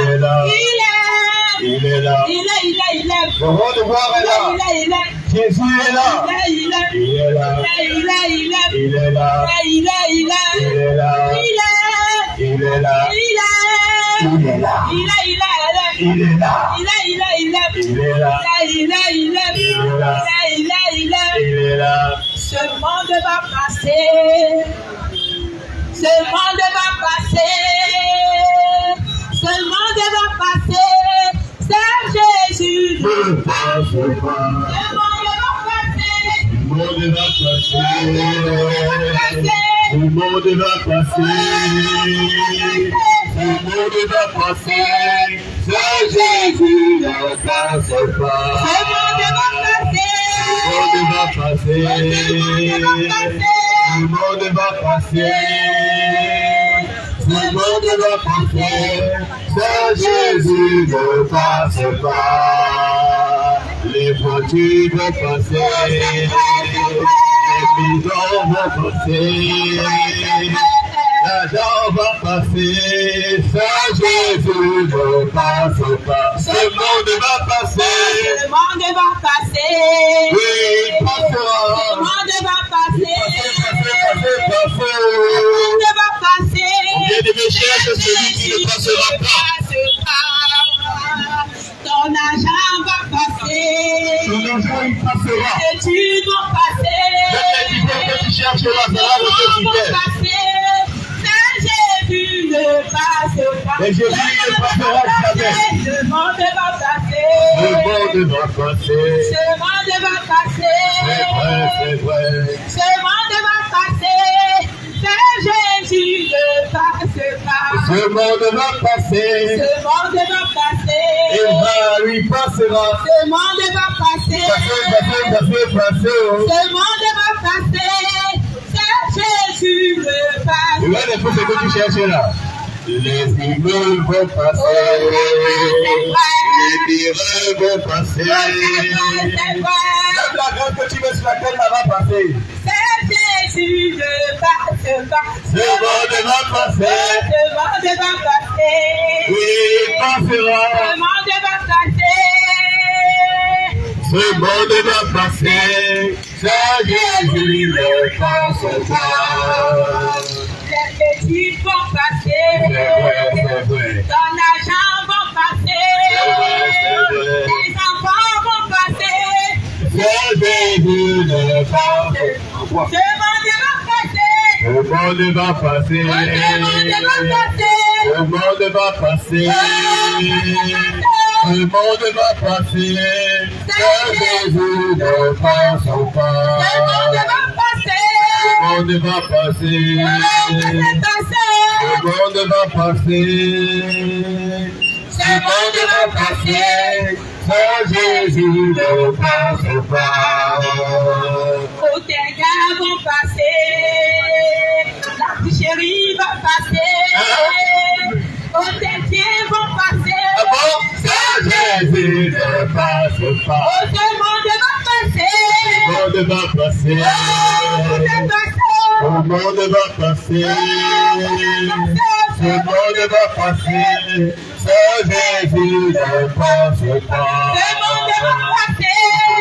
Il est là. Le roi de gloire est là. Jésus est là. Il est là. Il est là. Il est là. Il est là. Il est là. Il est là. Il est là. Ce monde va passer. Ce monde va passer. Ce monde va passer. C'est Jésus. Ne passe pas. Ce monde va passer. Le monde va passer. Le monde va passer. Le monde va passer. C'est Jésus. Ne passe pas. Ce monde va passer. Le monde va passer. Le monde va passer. Le monde va passer. C'est Jésus. Ne passe pas. Les voitures vont passer. Les bidons vont passer. L'argent va passer. C'est Jésus. Ne passe pas. Ce monde va passer. Ce monde va passer. Oui, il passera. Ce monde va passer. Passez. Ce monde va passer. Bien-aimé, cherche celui qui ne passera pas. Ton argent va passer. Ton argent, il passera. Tes études vont passer. Le diplôme que tu cherches là, ça va le passer. C'est Jésus ne passe pas. Et Jésus ne passera jamais. Ce monde va passer. Le monde va passer. Ce monde va passer. C'est vrai. Ce monde va passer. C'est Jésus ne passe pas. Ce monde va passer. Ce monde va passer. Et Marie passera. Ce monde va passer. Passez. Ce monde va passer. C'est Jésus ne passe pas. Regarde un peu ce que tu cherches là. Les immeubles vont passer. Les mireurs vont passer. Même la grande que tu veux sur laquelle elle va passer. C'est Jésus ne passe pas. Ce monde va passer. Ce monde va passer. Oui, il passera. Ce monde va passer. Ce monde va passer. C'est Jésus ne passe pas. Les petits vont passer. C'est vrai. Ton argent va passer. C'est Les enfants vont passer. C'est Jésus ne passe pas. Ce monde va passer. Le monde va passer. Ce monde va passer. Le monde va passer. Le monde va passer. C'est Jésus ne passe pas. Ce monde va passer. Le monde va passer. Le monde va passer. Ce monde va passer. C'est Jésus ne passe pas. Oh, tes gars vont passer. La boucherie va passer. Oh, tes pieds vont passer. Ah bon? C'est Jésus ne passe pas. Oh, ce monde va passer. Le monde va passer. Oh, Le monde va passer. Ce monde va passer. C'est Jésus ne passe pas. ce monde va passer.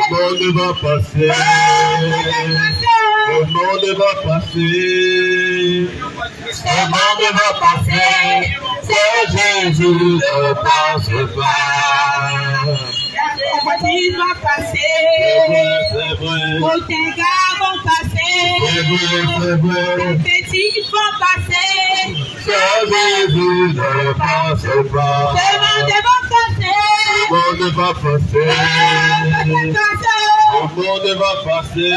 Le monde va passer. Le monde va passer. Le monde va passer. C'est Jésus ne passe pas. La voiture va passer. C'est vrai. Oh, tes gars vont passer. C'est vrai. Les petits vont passer. C'est Jésus ne passe pas. Ce monde va passer. Le monde va passer. Le monde va passer.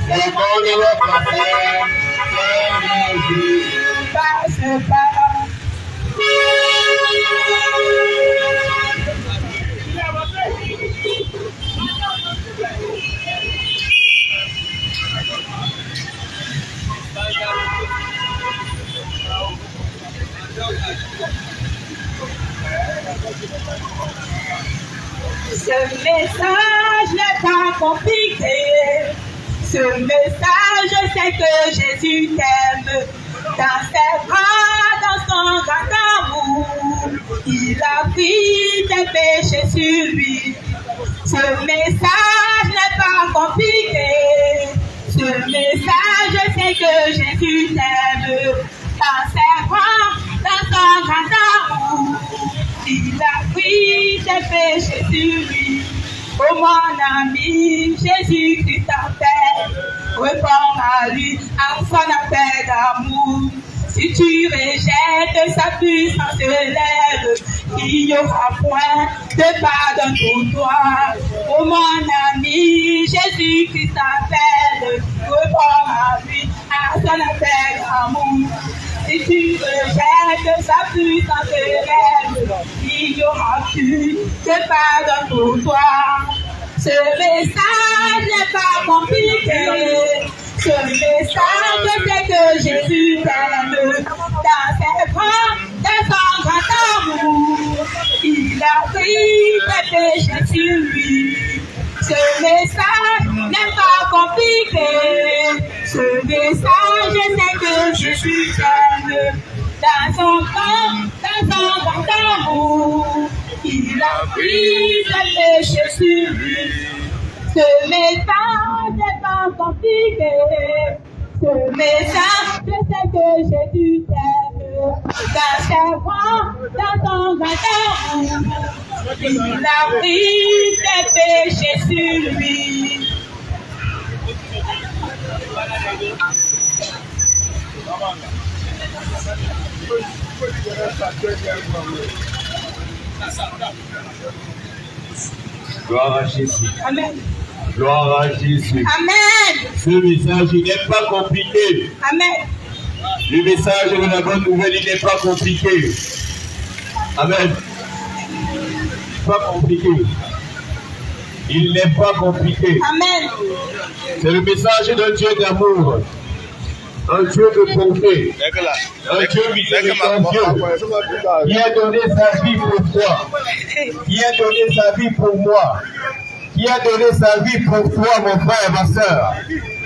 Le monde va passer. C'est Jésus. Passe pas. Ce message n'est pas compliqué. Ce message, c'est que Jésus t'aime. Dans ses bras, dans son grand amour, tes péchés sur lui. Ce message n'est pas compliqué. Ce message, c'est que Jésus t'aime. Dans ses bras, dans son grand amour, il a pris tes péchés sur lui. Oh mon ami, Jésus-Christ t'appelle. Réponds à lui, à son appel d'amour. Si tu rejettes sa puissance lève, il n'y aura point de pardon pour toi. Oh mon ami, Jésus-Christ t'appelle. Réponds à lui, à son appel d'amour. Si tu rejettes sa puissance lève, il n'y aura plus de pardon pour toi. Ce message n'est pas compliqué. Ce message, c'est que Jésus t'aime. Dans ses bras, dans son grand amour, il a pris tes péchés sur lui. Ce message n'est pas compliqué. Ce message, c'est que Jésus t'aime. Dans son grand, dans son grand amour, il a pris tes péchés sur lui. Ce message n'est pas compliqué. Ce message, c'est que Jésus t'aime. Dans ses bras, dans son grand amour, il a pris tes péchés sur lui. Gloire à Jésus. Amen. Gloire à Jésus. Amen. Ce message n'est pas compliqué. Amen. Le message de la bonne nouvelle, il n'est pas compliqué. Amen. Pas compliqué. Il n'est pas compliqué. Amen. C'est le message d'un Dieu d'amour. Un Dieu de bonté. Un Dieu miséricordieux. Qui a donné sa vie pour toi. Qui a donné sa vie pour moi. Qui a donné sa vie pour toi, mon frère, ma soeur,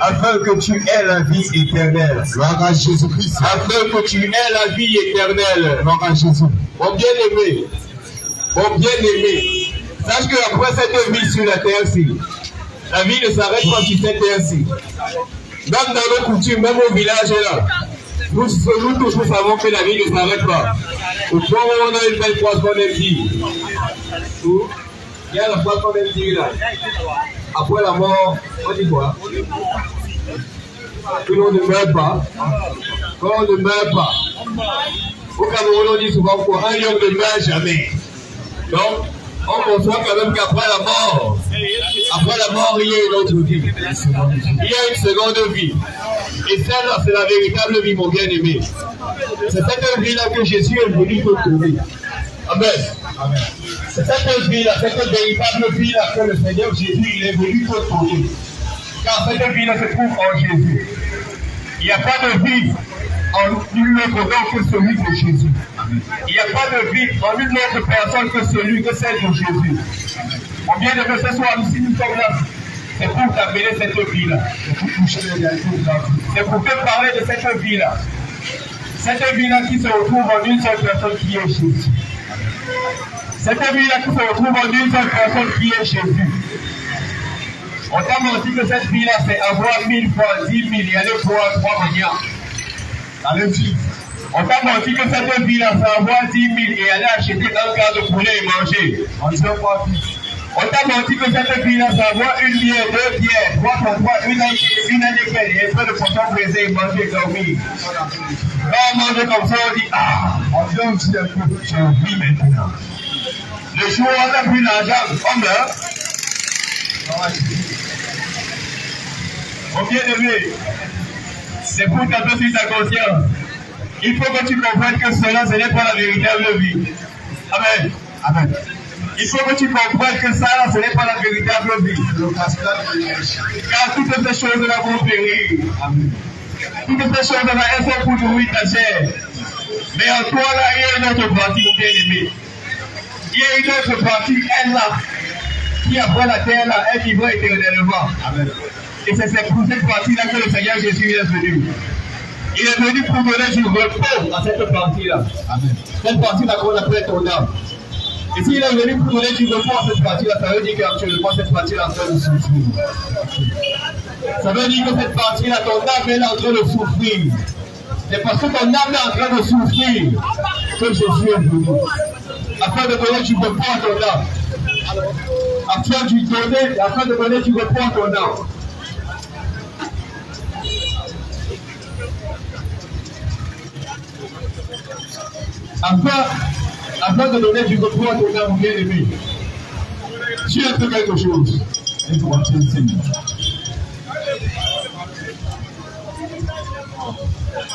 afin que tu aies la vie éternelle. Gloire à Jésus-Christ. Afin que tu aies la vie éternelle. Gloire à Jésus. Mon bien-aimé, sache qu'après cette vie sur la terre-ci, la vie ne s'arrête pas sur cette terre-ci. Même dans nos coutumes, même au village là, nous tous nous savons que la vie ne s'arrête pas. Au point où on a une belle phrase qu'on aime dire. Il y a la phrase qu'on aime dire là. Après la mort, on dit quoi? Que l'on ne meurt pas. Quand on ne meurt pas. Au Cameroun, on dit souvent quoi? Un lion ne meurt jamais. Donc, on conçoit quand même qu'après la mort, il y a une autre vie. Il y a une seconde vie. Et celle-là, c'est la véritable vie, mon bien-aimé. C'est cette vie-là que Jésus est venu te trouver. Amen. Amen. C'est cette vie-là, cette véritable vie-là que le Seigneur Jésus, il est venu te trouver. Car cette vie-là se trouve en Jésus. Il n'y a pas de vie en nul autre que celui de Jésus. Il n'y a pas de vie en une autre personne que celle de Jésus. On vient de que ce soir ici, nous sommes là. C'est pour t'amener cette vie-là. C'est pour te parler de cette vie-là. Cette vie-là qui se retrouve en une seule personne qui est Jésus. Cette vie-là qui se retrouve en une seule personne qui est Jésus. On t'a menti que cette vie-là, c'est avoir 1000 fois, 10 000 et aller voir 3 manières. Allez-y. On t'a menti que cette vie-là, c'est avoir 10 000 et aller acheter un quart de poulet et manger. On t'a menti que cette vie-là, c'est avoir une bière, 2 bières, 3 contre 3, une année qu'elle est fait de poisson braisé et manger et dormir. Quand on mange comme ça, on dit, on vient aussi un peu, j'ai envie maintenant. Le jour où on a pris l'argent, on meurt. Mon bien-aimé, c'est pour taper sur ta conscience. Il faut que tu comprennes que cela, ce n'est pas la véritable vie. Amen. Amen. Il faut que tu comprennes que ça, là, ce n'est pas la véritable vie. Car toutes ces choses-là vont périr. Amen. Toutes ces choses-là, elles sont pour nourrir ta chair. Mais en toi, là, il y a une autre partie, mon bien-aimé. Il y a une autre partie, elle, là, qui après la terre, là, elle vivra éternellement. Amen. Et c'est pour cette partie-là que le Seigneur Jésus est venu. Il est venu pour donner du repos à cette partie-là. Amen. Cette partie-là qu'on appelle ton âme. Et s'il est venu pour donner du repos à cette partie-là, ça veut dire qu'actuellement cette partie-là est en train de souffrir. Ça veut dire que cette partie-là, ton âme est en train de souffrir. C'est parce que ton âme est en train de souffrir que Jésus est venu. Afin de donner du repos à ton âme. Afin de donner du repos à ton âme. Afin de donner du repos à ton âme bien-aimé. Tu as fait quelque chose. Et pour entier le Seigneur.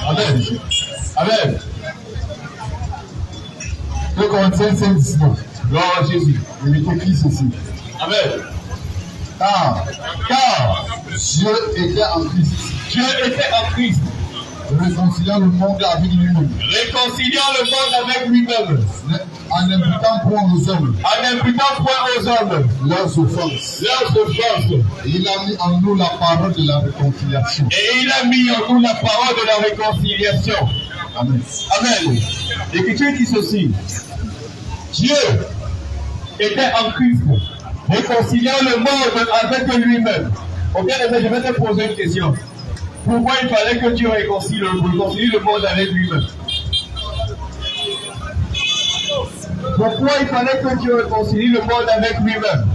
Amen. Amen. 2 Corinthiens 5:19. Gloire à Jésus. Il est écrit ceci. Amen. Car Dieu était en Christ. Dieu était en Christ. Réconciliant le monde avec lui-même. Réconciliant le monde avec lui-même. En n'imputant point aux hommes. En n'imputant point aux hommes. Leurs offenses. Leurs offenses. Et il a mis en nous la parole de la réconciliation. Et il a mis en nous la parole de la réconciliation. Amen. Amen. L'Écriture dit ceci. Dieu était en Christ, réconciliant le monde avec lui-même. Ok, je vais te poser une question. Pourquoi il fallait que Dieu réconcilie le monde avec lui-même? Pourquoi il fallait que Dieu réconcilie le monde avec lui-même?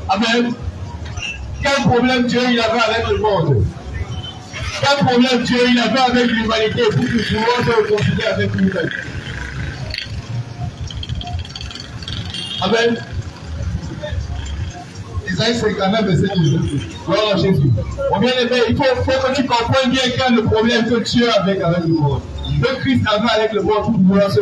Amen. Quel problème Dieu il avait avec le monde? Quel problème Dieu il avait avec l'humanité pour que tout le monde se réconcilie avec lui-même? Amen. Isaïe 59, verset 12. Gloire à Jésus. Mon bien-aimé, il faut que tu comprennes bien quel est le problème que Dieu avait avec le monde. Que Christ avait avec le monde pour vouloir se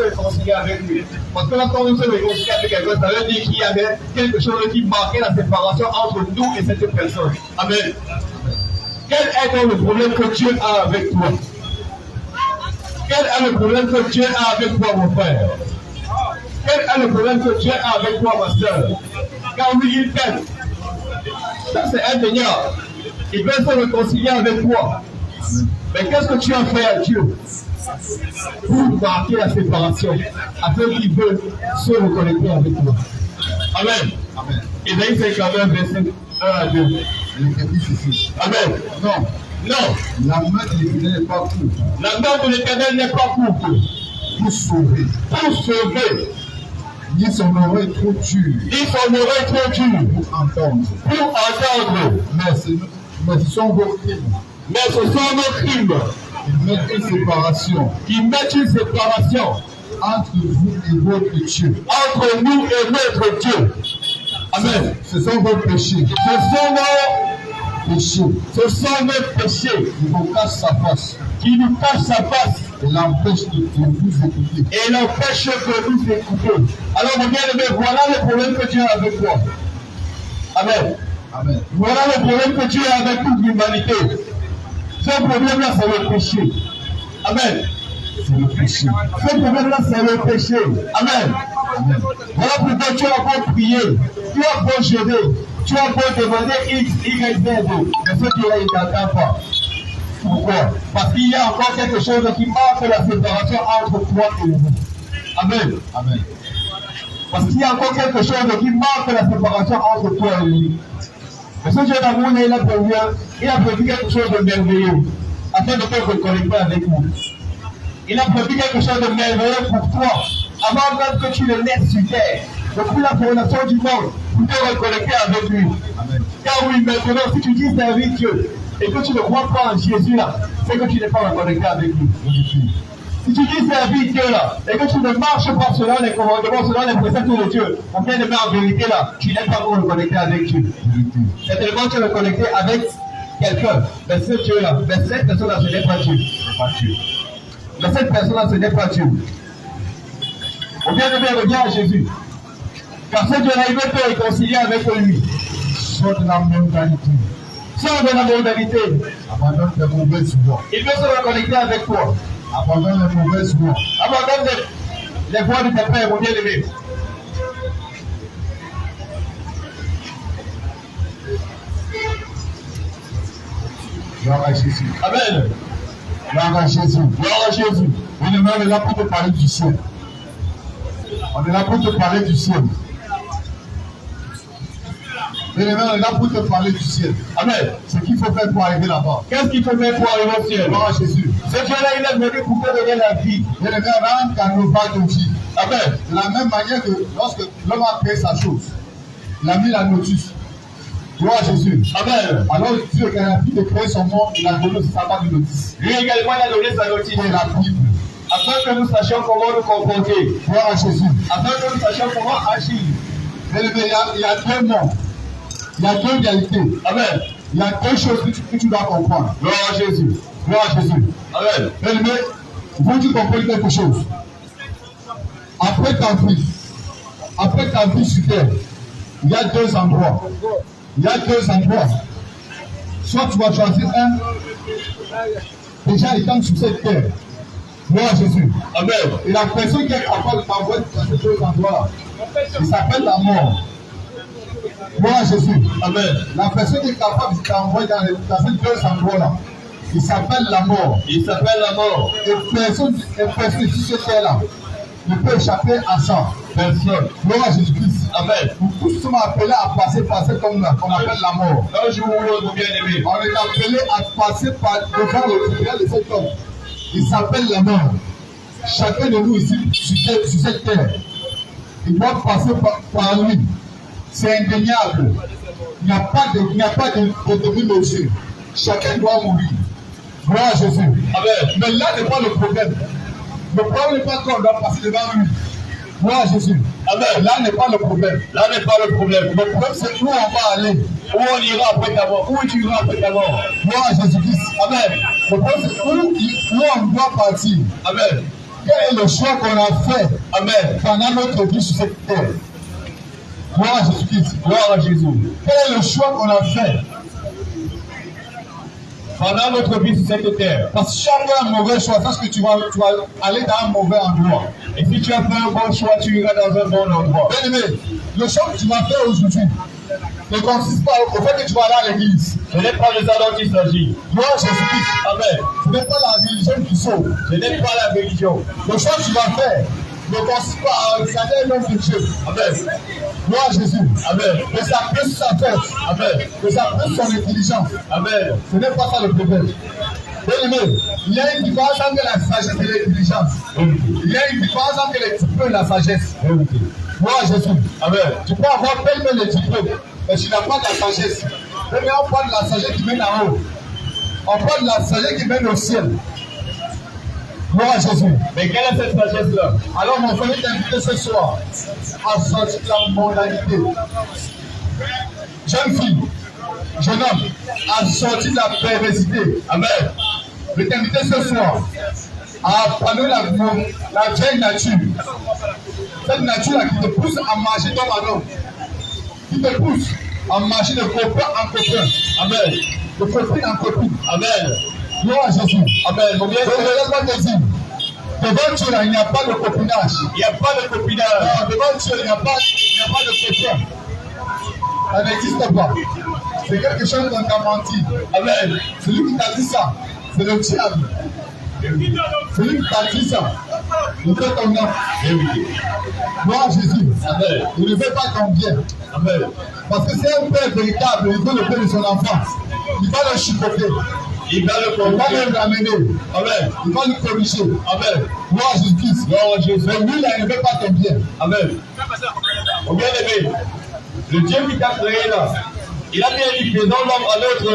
réconcilier avec lui. Parce que lorsqu'on veut se réconcilier avec quelqu'un, ça veut dire qu'il y avait quelque chose qui marquait la séparation entre nous et cette personne. Amen. Quel est donc le problème que Dieu a avec toi? Quel est le problème que Dieu a avec toi, mon frère? Quel est le problème que Dieu a avec toi, ma soeur? Car oui, il t'aime. Ça, c'est un Seigneur. Il veut se réconcilier avec toi. Mais qu'est-ce que tu as fait à Dieu pour marquer la séparation afin qu'il veut se reconnecter avec toi? Amen. Amen. Isaïe 59, verset 1 à 2. Amen. Non. Non. La main de l'Éternel n'est pas courte. La main de l'Éternel n'est pas courte. Pour sauver. Pour sauver. Ni son oreille trop dure. Ni son oreille trop dure. Pour entendre. Pour entendre. Mais ce sont vos crimes. Mais ce sont nos crimes. Ils mettent une séparation. Ils mettent une séparation. Entre vous et votre Dieu. Entre nous et notre Dieu. Amen. Ce sont vos péchés. Ce sont nos péchés. Ce sont nos péchés. Qui nous cachent sa face. Qui nous cache sa face. Et l'empêche de nous écouter. Et l'empêche de nous écouter. Alors, mon bien-aimé, voilà le problème que Dieu a avec toi. Amen. Amen. Voilà le problème que Dieu a avec toute l'humanité. Ce problème-là, c'est le péché. Amen. C'est le péché. Ce problème-là, c'est le péché. Amen. Amen. Voilà pourquoi tu as beau prier, tu as beau jeûner, tu as beau demander X, Y, Z, mais ce qui-là, il n'entend pas. Pourquoi? Parce qu'il y a encore quelque chose qui marque la séparation entre toi et nous. Amen. Amen. Parce qu'il y a encore quelque chose qui marque la séparation entre toi et lui. Mais ce Dieu d'amour, il a prévu quelque chose de merveilleux afin de te reconnecter avec nous. Il a prévu quelque chose de merveilleux pour toi avant même que tu le naisses sur terre. Depuis la fondation du monde, pour te reconnecter avec lui. Amen. Car oui, maintenant, si tu dis servir Dieu, et que tu ne crois pas en Jésus là, c'est que tu n'es pas reconnecté avec lui. Si tu dis servir Dieu là, et que tu ne marches pas selon les commandements, selon les préceptes de Dieu, on vient de mettre en vérité là, tu n'es pas reconnecté avec Dieu. Certainement tu es reconnecté avec quelqu'un, mais ce Dieu là, mais cette personne là, ce n'est pas Dieu. Mais cette personne là, ce n'est pas Dieu. On vient de mettre bien à Jésus. Car ce Dieu là, il veut te réconcilier avec lui. Sors de la mondanité. Sors de la mondanité. Abandonne les mauvaises voies. Il veut se reconnecter avec toi. Abandonne les mauvaises voies. Abandonne les voies de tes pères, mon bien-aimé. Gloire à Jésus. Amen. Gloire à Jésus. Gloire à Jésus. On est même là pour te parler du ciel. On est là pour te parler du ciel. Bien-aimé, on est là pour te parler du ciel. Amen. Ce qu'il faut faire pour arriver là-bas. Qu'est-ce qu'il faut faire pour arriver au ciel? Gloire à Jésus. Ce Dieu-là, il est venu pour te donner la vie. Bien-aimé, rentre dans nos vagues de vie. Amen. De la même manière que lorsque l'homme a créé sa chose, il a mis la notice. Gloire à Jésus. Amen. Alors Dieu, quand il a fini de créer son monde, il a donné sa part de notice. Lui également, il a donné sa notice. C'est la Bible. Afin que nous sachions comment nous comporter. Gloire à Jésus. Afin que nous sachions comment agir. Bien-aimé, il y a deux mondes. Il y a deux réalités. Amen. Il y a deux choses que tu dois comprendre. Gloire à Jésus. Gloire à Jésus. Amen. Bien-aimé, il faut que tu comprennes quelque chose. Après ta vie sur terre, il y a deux endroits. Il y a deux endroits. Soit tu vas choisir un, déjà étant sur cette terre. Gloire à Jésus. Amen. Et la personne qui est capable de t'envoyer dans ces deux endroits-là, il s'appelle la mort. Gloire à Jésus. Amen. La personne qui est capable de t'envoyer dans ces deux endroits-là, il s'appelle la mort. Il s'appelle la mort. Et personne sur cette terre-là ne peut échapper à ça. Personne. Gloire à Jésus-Christ. Amen. Nous tous sommes appelés à passer par cet homme-là qu'on appelle la mort. Un jour où nous bien-aimés. On est appelé à passer devant le tribunal de cet homme. Il s'appelle la mort. Chacun de nous ici, sur cette terre, il doit passer par lui. C'est indéniable. Il n'y a pas de demi-mesure. Chacun doit mourir. Gloire à Jésus. Amen. Mais là n'est pas le problème. Le problème n'est pas qu'on doit passer devant lui. Gloire à Jésus. Amen. Là n'est pas le problème. Là n'est pas le problème. Le problème, c'est où on va aller. Où on ira après ta mort? Où tu iras après ta mort? Gloire à Jésus-Christ. Amen. Le problème, c'est où on doit partir. Amen. Quel est le choix qu'on a fait Amen. pendant notre vie sur cette terre? Gloire à Jésus-Christ. Gloire à Jésus. Quel est le choix qu'on a fait pendant notre vie sur cette terre? Parce que si tu as fait un mauvais choix, parce que tu vas aller dans un mauvais endroit. Et si tu as fait un bon choix, tu iras dans un bon endroit. Bien aimé, le choix que tu vas faire aujourd'hui ne consiste pas au fait que tu vas aller à l'église. Ce n'est pas de ça dont il s'agit. Gloire à Jésus-Christ. Amen. Ce n'est pas la religion qui sauve. Ce n'est pas la religion. Le choix que tu vas faire ne consiste pas à regarder l'homme de Dieu. Amen. Gloire à Jésus. Amen. Que ça presse sa tête. Amen. Que ça presse son intelligence. Amen. Ce n'est pas ça le problème. Bien aimé, il y a une différence entre la sagesse et l'intelligence. Il y a une différence entre les diplômes et la sagesse. Gloire à Jésus. Amen. Tu peux avoir pleinement les diplômes, mais tu n'as pas de la sagesse. Mais on parle de la sagesse qui mène en haut. On parle de la sagesse qui mène au ciel. Gloire à Jésus. Mais quelle est cette sagesse-là? Alors mon frère est invité ce soir à sortir de la mondanité. Jeune fille, jeune homme, à sortir de la perversité. Amen. Je t'ai invité ce soir à prendre la vieille nature. Cette nature-là qui te pousse à marcher comme un homme. Qui te pousse à marcher de copain en copain. Amen. De copine en copine. Amen. Gloire à Jésus. Amen. Mon bien, laisse-moi te dire. Devant Dieu, il n'y a pas de copinage. il n'y a pas de copinage. Non, devant Dieu, il n'y a pas de copain. Ça n'existe pas. C'est quelque chose qu'on t'a menti. Amen. Celui qui t'a dit ça, c'est le diable. Celui qui t'a dit ça, il fait ton nom. Gloire à Jésus. Amen. Il ne veut pas ton bien. Amen. Parce que c'est un père véritable, il veut le bien de son enfant. Il va le chicoter. Il va le Il va corriger. le ramener. Amen. Il va le corriger. Amen. Gloire à Jésus-Christ. Gloire à Jésus. Mais lui, là, il ne veut pas ton bien. Amen. Mon bien-aimé, le Dieu qui t'a créé là, il a bien dit que dans l'homme à notre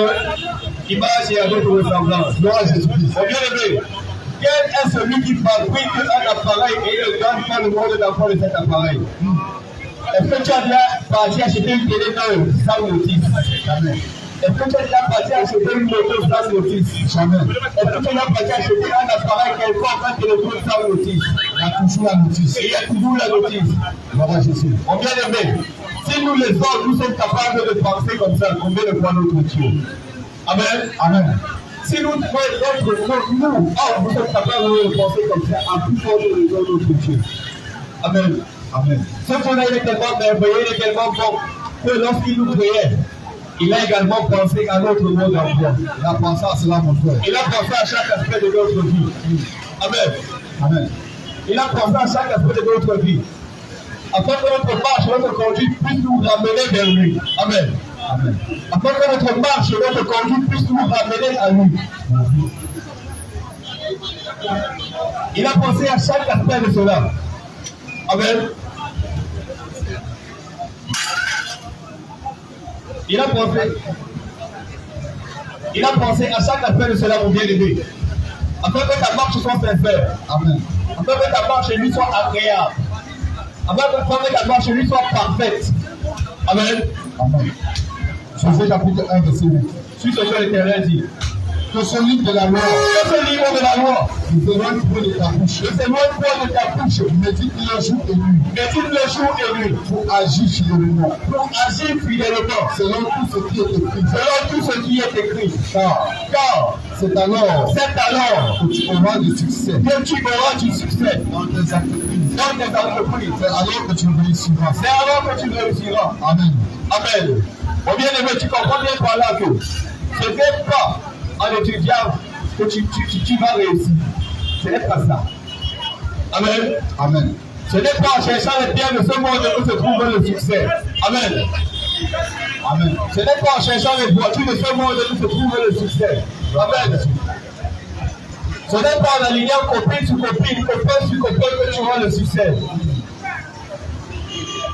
image et à notre ressemblance. Gloire à Jésus-Christ. Mon bien-aimé, quel est celui qui fabrique un appareil et ne donne pas le mode d'emploi de cet appareil? Est-ce que tu as déjà parti acheter une télé neuve sans notice? Jamais. Est-ce que tu as déjà parti acheter une moto sans notice? Jamais. Est-ce que tu as déjà parti acheter un appareil quelconque, un téléphone sans notice? Il y a toujours la notice. Et il y a toujours la notice. Gloire à Jésus. Mon bien-aimé, si nous les hommes, nous sommes capables de penser comme ça, combien de fois notre Dieu? Amen. Amen. Si nous, nous sommes capables de penser comme ça, en plus fort de notre Dieu. Amen. Amen. Ce qu'on a été tellement merveilleux, il est tellement bon que lorsqu'il nous créait, il a également pensé à notre mode d'emploi. Il a pensé à cela, mon frère. Il a pensé à chaque aspect de notre vie. Amen. Amen. Il a pensé à chaque aspect de notre vie. Afin que notre marche, notre conduite puisse nous ramener vers lui. Amen. Amen. Afin que notre marche, notre conduite puisse nous ramener à lui. Il a pensé à chaque aspect de cela. Amen. Il a pensé à chaque aspect de cela, mon bien-aimé. Afin que ta marche soit sincère. Amen. Afin que ta marche lui soit agréable. Afin que ta marche lui soit parfaite. Amen. Amen. Josué chapitre 1, verset 8. Suis ce que l'Éternel dit. Que ce livre de la loi, ne s'éloigne point de ta bouche. Médite le jour et nuit. Pour agir fidèlement. Selon tout ce qui est écrit. Car c'est alors que tu auras du succès. Dans tes entreprises. C'est alors que tu réussiras. Amen. Amen. Mon bien-aimé, tu comprends bien par là que ce n'est pas en étudiant que tu vas réussir. Ce n'est pas ça. Amen. Amen. Ce n'est pas en cherchant les biens de ce monde que se trouve le succès. Amen. Amen. Ce n'est pas en cherchant les voitures de ce monde que se trouve le succès. Amen. Ce n'est pas en alignant copine sur copine que tu auras le succès.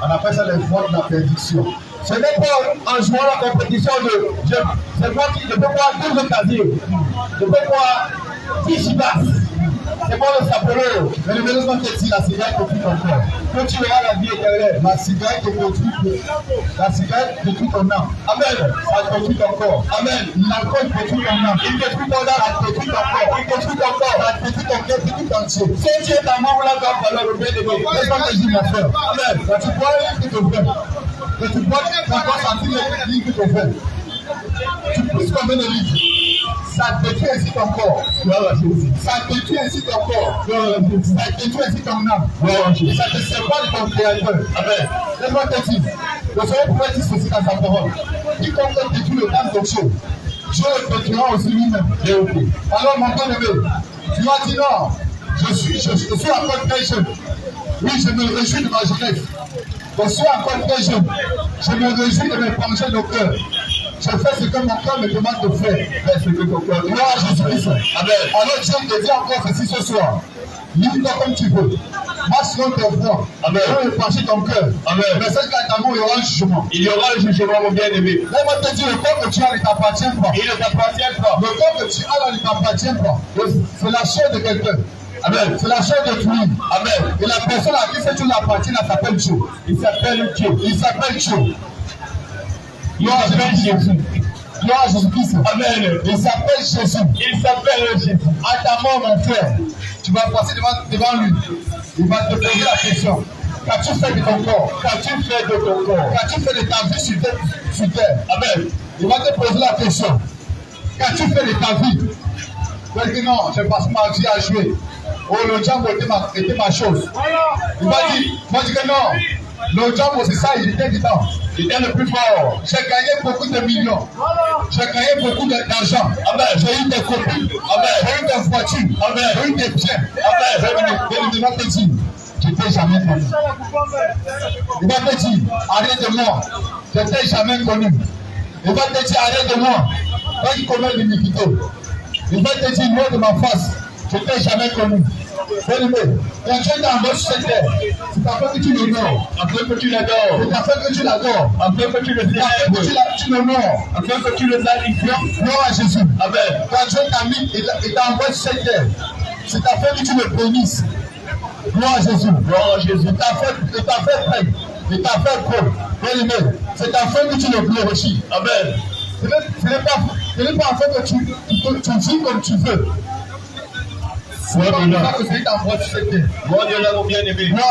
On appelle ça les voies de la prédiction. Ce n'est pas en jouant la compétition c'est moi qui ne peux pas 12 casiers. Je peux pas 10 chibas. C'est moi le sapeur. Mais le bénéfice te dit la cigarette détruit ton corps. Que tu verras la vie éternelle. La cigarette détruit ton âme. Amen. Ça détruit ton corps. Amen. L'alcool détruit ton âme. Il détruit ton âme. Ça détruit ton corps. Il détruit ton corps. Ça détruit ton cœur, détruit ton entier. Si tu es ta membre là, va falloir le bien de Dieu. Laisse-moi te dire, ma soeur. Amen. Quand tu bois un livre de vin, que tu bois, tu vas sentir le livre de vin. Tu pousses combien de livres? Ça détruit ainsi ton corps. Ça détruit ainsi ton corps. Ça détruit ainsi ton âme. Et ça te sépare de ton créateur. Amen. Laisse-moi te dire. Le Seigneur pourrait dire ceci dans sa parole. Quiconque détruit le temps de Dieu, Dieu le détruira aussi lui-même. Alors mon bien-aimé, tu as dit non. Je suis encore très jeune. Oui, je me réjouis de ma jeunesse. Je suis encore très jeune. Je me réjouis de mes penchants de cœur. Je fais ce que mon cœur me demande de faire. Fais ce que ton cœur te demande. Gloire à Jésus-Christ. Amen. Alors Dieu te dit encore ceci ce soir. Lis-toi comme tu veux. Marche selon tes voies. Amen. Dieu va pencher ton cœur. Amen. Mais c'est qu'à ta mort, il y aura un jugement. Il y aura un jugement, mon bien-aimé. Laisse-moi te dire, le corps que tu as ne t'appartient pas. Il ne t'appartient pas. Le corps que tu as là ne t'appartient pas. C'est la chair de quelqu'un. Amen. C'est la chair de tout. Amen. Et la personne à qui cette chose appartient, elle s'appelle Dieu. Il s'appelle Dieu. Il s'appelle Dieu. Gloire à Jésus. Gloire à Jésus-Christ. Amen. Il s'appelle Jésus. Il s'appelle Jésus. À ta mort, mon frère, tu vas passer devant lui. Il va te poser la question. Qu'as-tu fait de ton corps? Qu'as-tu fait de ton corps? Qu'as-tu fait de ta vie sur terre? Amen. Il va te poser la question. Qu'as-tu fait de ta vie? Tu vas dire non, j'ai passé ma vie à jouer. Oh, le diable était ma chose. Il va dire que non. Le diable, c'est ça, il était dedans. Il était le plus fort. J'ai gagné beaucoup de millions. J'ai gagné beaucoup d'argent. Amen. J'ai eu des copines. Amen. J'ai eu des voitures. Amen. J'ai eu des biens. Amen. Il va te dire, je t'ai jamais connu. Il va te dire, arrête de moi. Je t'ai jamais connu. Il va te dire, arrête de moi. Toi qui connais l'iniquité. Il va te dire, moi de ma face, je t'ai jamais connu. Bien-aimé, quand tu es dans votre secteur, c'est afin que tu l'honores, afin que tu l'adores, c'est afin que tu l'adores, afin que tu le célèbres, tu l'honores, afin que tu le glorifies. Gloire à Jésus. Amen. Quand Dieu t'a mis et t'a envoyé sur cette terre, c'est afin que tu le bénisses. Gloire à Jésus. Gloire à Jésus. Il t'a fait prêt, il t'a fait pro. Bien-aimé, c'est afin que tu le glorifies. Amen. Ce n'est pas afin que tu vis comme tu veux. Gloire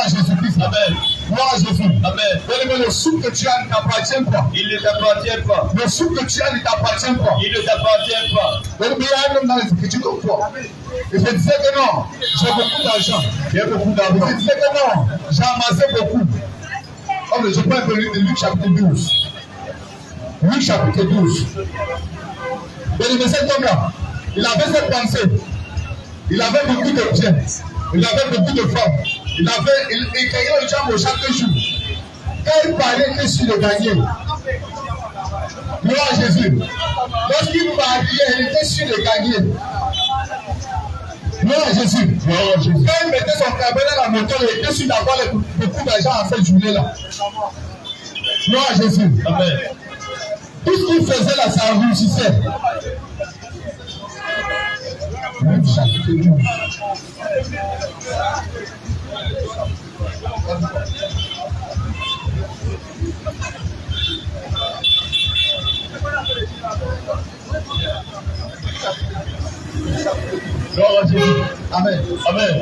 à Jésus-Christ. Amen. Gloire à Jésus. Amen. Le souffle que tu as ne t'appartient pas. Il ne t'appartient pas. Le souffle que tu as ne t'appartient pas. Il ne t'appartient pas. Il y a un homme dans les Écritures comme toi. Et je disais que non, j'ai beaucoup d'argent. J'ai beaucoup d'argent. Je disais que non, j'ai amassé beaucoup. Oh, mais je prends un peu de Luc chapitre 12. Luc chapitre 12. Mais cet homme-là, il avait cette pensée. Il avait beaucoup de biens. Il avait beaucoup de femmes. Il gagnait le diable chaque jour. Quand il parlait, Jésus le gagnait. Gloire à Jésus. Lorsqu'il parlait, il était sûr de gagner. Gloire à Jésus. Gloire à Jésus. Quand il mettait son cabane dans la moto, il était sûr d'avoir beaucoup d'argent à cette journée-là. Gloire à Jésus. Amen. Tout ce qu'il faisait là, ça réussissait. Même chapitre 12. Gloire à Jésus. Amen. Amen.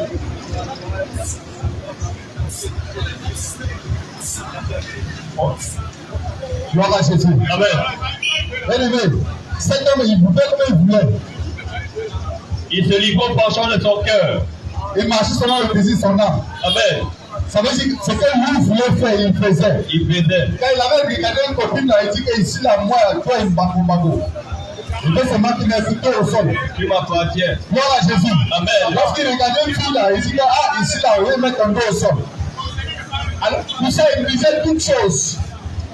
Gloire à Jésus. Amen. Bien-aimé, cet homme, il pouvait comme il voulait. Il se livre au penchant de son cœur. Il marchait selon le plaisir de son âme. Amen. Ça veut dire que ce que lui voulait faire, il faisait. Il faisait. Quand il avait regardé une copine, il a dit que ici, là, moi, toi, il m'a il fait seulement qu'il est foutu au sol. Tu m'appartiens. Gloire à Jésus. Amen. Lorsqu'il regardait une fille là, il dit que ici là, on va mettre un dos au sol. Alors, tout ça, il disait toutes choses.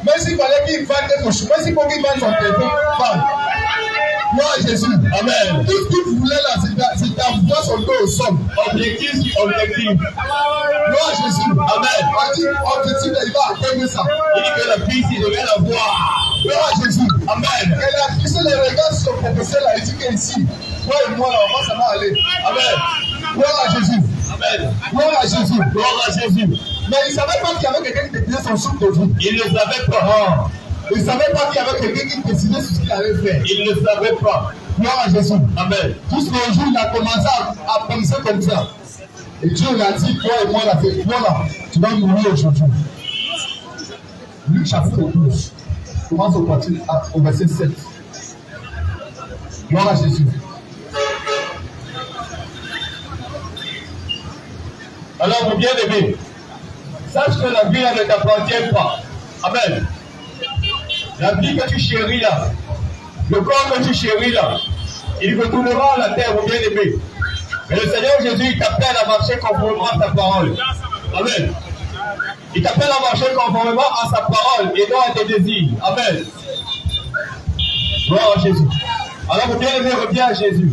Même s'il fallait qu'il vende quelque chose, même s'il faut qu'il vende son téléphone, vende. Gloire à Jésus. Amen. Tout ce qu'il voulait là, c'était avoir son dos au sol. Objectif sur objectif. Gloire à Jésus. Amen. Objectif, il va atteindre ça. Il dit que la fille, il devait la voir. Gloire à Jésus. Amen. Elle a fixé les regards sur le professeur là, il dit qu'ici, toi et moi là, on va s'en aller. Amen. Gloire à Jésus. Amen. Gloire à Jésus. Gloire à Jésus. Mais il ne savait pas qu'il y avait quelqu'un qui décidait son souffle de vie. Il ne savait pas. Il ne savait pas qu'il y avait quelqu'un qui décidait ce qu'il allait faire. Il ne savait pas. Gloire à Jésus. Amen. Jusqu'au jour où il a commencé à penser comme ça. Et Dieu lui a dit, toi et moi là, c'est toi là, tu vas mourir aujourd'hui. Luc chapitre 12. Commence au verset 7. Gloire à Jésus. Alors, mon bien-aimé, sache que la vie là ne t'appartient pas. Amen. La vie que tu chéris là, le corps que tu chéris là, il retournera à la terre, mon bien-aimé. Mais le Seigneur Jésus, il t'appelle à marcher conformément à sa parole. Amen. Il t'appelle à marcher conformément à sa parole et non à tes désirs. Amen. Gloire à Jésus. Alors, mon bien-aimé, reviens à Jésus.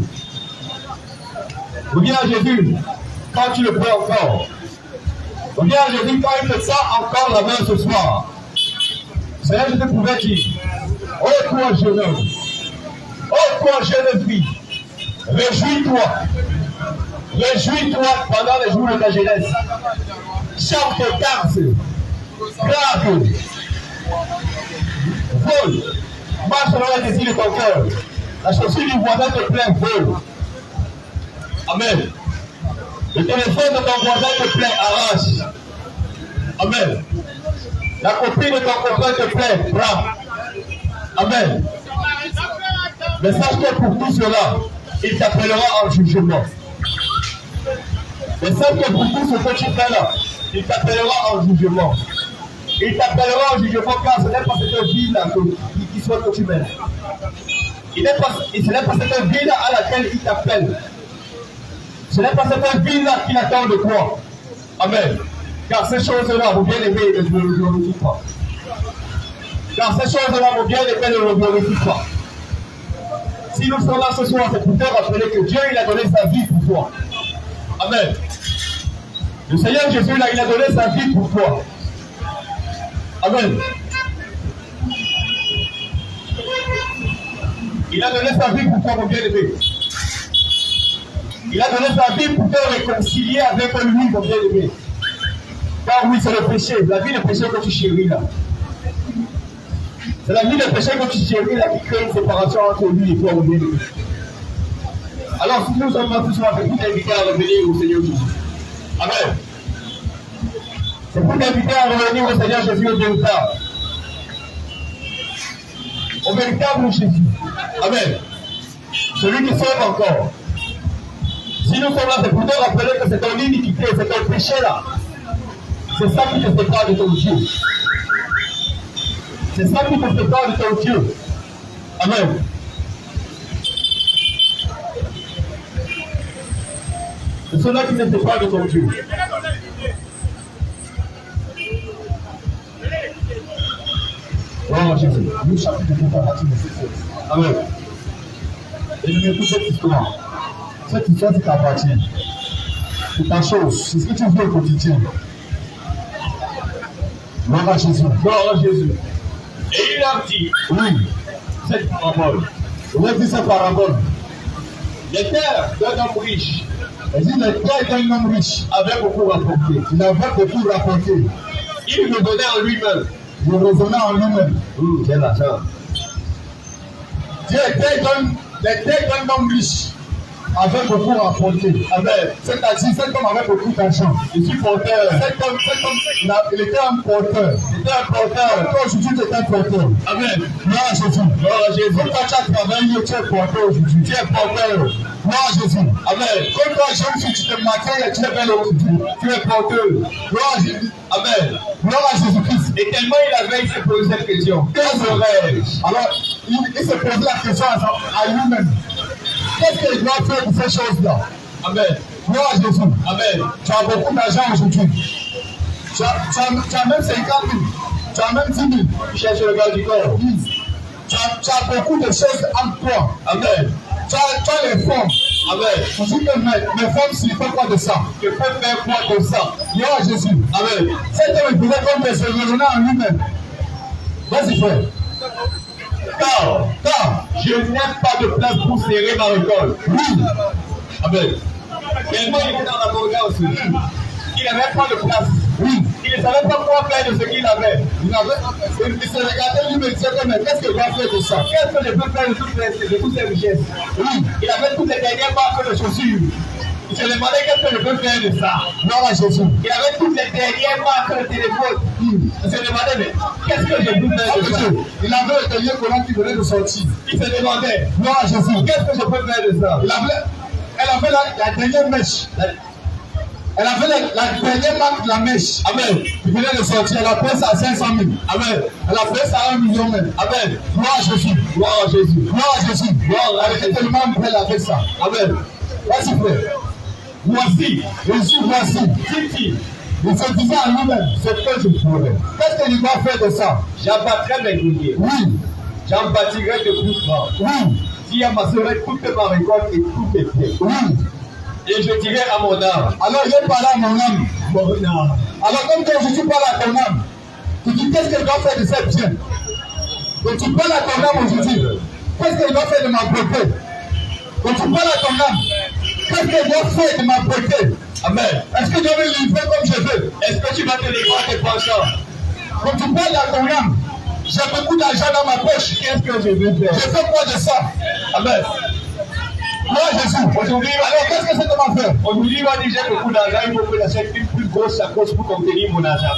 Reviens à Jésus quand tu le peux encore. Reviens à Jésus quand il te tend encore la main ce soir. Seigneur, je te pouvais dire, oh toi jeune homme, oh toi jeune fille, réjouis-toi. Réjouis-toi pendant les jours de ta jeunesse. Chante, danse, craque, vole, marche selon les désirs de ton cœur. La chaussure du voisin te plaît, vole. Amen. Le téléphone de ton voisin te plaît, arrache. Amen. La copine de ton copain te plaît, prends. Amen. Mais sache que pour tout cela, il t'appellera en jugement. Mais sache que pour tout ce que tu fais là, il t'appellera en jugement. Il t'appellera en jugement car ce n'est pas cette vie-là qui soit que tu mènes. Ce n'est pas cette vie-là à laquelle il t'appelle. Ce n'est pas cette vie-là qu'il attend de toi. Amen. Car ces choses-là, mon bien-aimé, ne le glorifient pas. Car ces choses-là, mon bien-aimé, ne le glorifient pas. Si nous sommes là ce soir, c'est pour te rappeler que Dieu, il a donné sa vie pour toi. Amen. Le Seigneur Jésus, là, il a donné sa vie pour toi. Amen. Il a donné sa vie pour toi, mon bien-aimé. Il a donné sa vie pour te réconcilier avec lui, mon bien-aimé. Car oui, c'est le péché, la vie de péché que tu chéris là. C'est la vie de péché que tu chéris là qui crée une séparation entre lui et toi, mon bien-aimé. Alors, si nous sommes là ce soir, c'est pour t'inviter à revenir au Seigneur Jésus. Amen. C'est pour t'inviter à revenir au Seigneur Jésus au véritable. Au véritable Jésus. Amen. Celui qui sauve encore. Si nous sommes là, c'est pour te rappeler que c'est ton iniquité, c'est ton péché là. C'est ça qui te sépare de ton Dieu. C'est ça qui te sépare de ton Dieu. Amen. C'est cela qui te sépare de ton Dieu. Gloire à Jésus. Luc chapitre 2, partie 17. Amen. Et nous écoutons cette histoire. Cette histoire qui t'appartient. C'est ta chose. C'est ce que tu veux au quotidien. Gloire à Jésus. Gloire à Jésus. Et il a dit, Oui. cette parabole. On a dit cette parabole. Les terres d'un homme riche Elle dit le père d'un homme riche. avait beaucoup rapporté. Il avait beaucoup rapporté. Il me donnait en lui-même. Il revenait en lui-même. Quel argent. Dieu était d'un homme riche. Avait beaucoup rapporté. C'est-à-dire, cet homme avait beaucoup d'argent. Je suis porteur. Cet homme, il était un porteur. Toi, aujourd'hui, tu es un porteur. Amen. Gloire à Jésus. Gloire à Jésus. Quand toi, tu as travaillé, tu es porteur aujourd'hui. Tu es porteur. Gloire à Jésus. Amen. Quand toi, jeune fille, tu te maquilles et tu es belle aujourd'hui. Tu es porteur. Gloire à Jésus. Amen. Gloire à Jésus-Christ. Et tellement il avait, il s'est posé cette question. Que ferais-je? Alors, il se posait la question à lui-même. Qu'est-ce qu'il doit faire pour ces choses-là? Amen. Gloire à Jésus. Amen. Tu as beaucoup d'argent aujourd'hui. Tu as même 50 000. Tu as même 10 000. Tu cherches le gars du corps. Tu as beaucoup de choses en toi. Amen. Tu as les formes. Amen. Tu dis que mes formes, s'il fait quoi de ça? Je peux faire quoi de ça? Gloire à Jésus. Amen. Cet homme, il faisait comme des se revenant en lui-même. Vas-y, frère. Car je n'ai pas de place pour serrer ma récolte. Oui. Amen. Tellement il était dans la bourgade aussi. Il n'avait pas de place. Oui. Il ne savait pas quoi faire de ce qu'il avait. Il se regardait lui-même et disait, mais qu'est-ce qu'il va faire de ça? Qu'est-ce que je peux faire de toutes ces richesses? Oui. Il avait toutes les dernières marques de chaussures. Il se demandait qu'est-ce que je peux faire de ça. Gloire à Jésus. Il avait toutes les dernières marques de téléphone. Il se demandait, mais qu'est-ce que je peux faire de ça? Il avait le dernier collant qui venait de sortir. Il se demandait, Gloire à Jésus. qu'est-ce que je peux faire de ça? Elle avait la dernière mèche. Elle avait la dernière marque de la mèche. Amen. Il venait de sortir. Elle a payé ça à 500 000. Amen. Elle a payé ça à 1 million même. Amen. Gloire à Jésus. Gloire à Jésus. Gloire à Jésus. Elle était tellement belle avec ça. Amen. Vas-y, frère. Voici, Jésus, voici. dit-il, Il se disait à lui-même, c'est que je pourrais. Qu'est-ce qu'il va faire de ça? j'abattrai mes greniers, Oui. j'en bâtirai de plus grands, Oui. j'y amasserai toute ma récolte et tous mes pieds. Oui. Et je dirai à mon âme, Alors, il est parlé à mon âme. mon âme, Alors, comme quand Jésus parle à ton âme, tu dis qu'est-ce qu'elle doit faire de cette bien? Et tu parles à ton âme aujourd'hui, qu'est-ce qu'elle doit faire de ma beauté? Et tu parles à ton âme, qu'est-ce qu'elle doit faire de ma beauté? Amen. Est-ce que je vais me livrer comme je veux? Est-ce que tu vas te livrer à tes penchants? Quand tu parles à ton âme, j'ai beaucoup d'argent dans ma poche, Qu'est-ce que je vais je faire? fais quoi de ça? Amen. Moi, Jésus, Aujourd'hui, alors qu'est-ce que c'est que ma faire? aujourd'hui, il va dire j'ai beaucoup d'argent, il faut que j'achète une plus grosse sacoche pour contenir mon argent.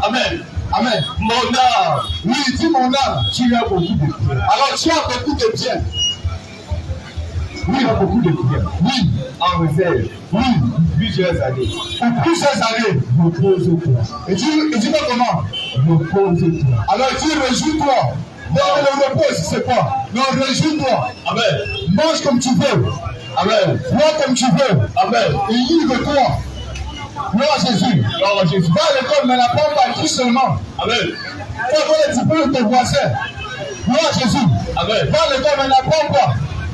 Amen. Amen. Mon âme, Oui, dis mon âme, tu as beaucoup de biens. alors tu as beaucoup de biens. Oui, tu as beaucoup de biens. Oui, En réserve, oui, plusieurs années. pour plusieurs années. Repose-toi. Et dis-moi comment? Repose-toi. Alors dis réjouis-toi. Non, le repos, c'est quoi? Non, réjouis-toi. Amen. Mange comme tu veux. Amen. Bois comme tu veux. Amen. Et livre-toi. Gloire à Jésus. Gloire à Jésus. Va à l'école, mais n'apprends pas écrit seulement. Amen. Fais voir les diplômes de tes voisins. Gloire à Jésus. Amen. Va à l'école, mais n'apprends pas.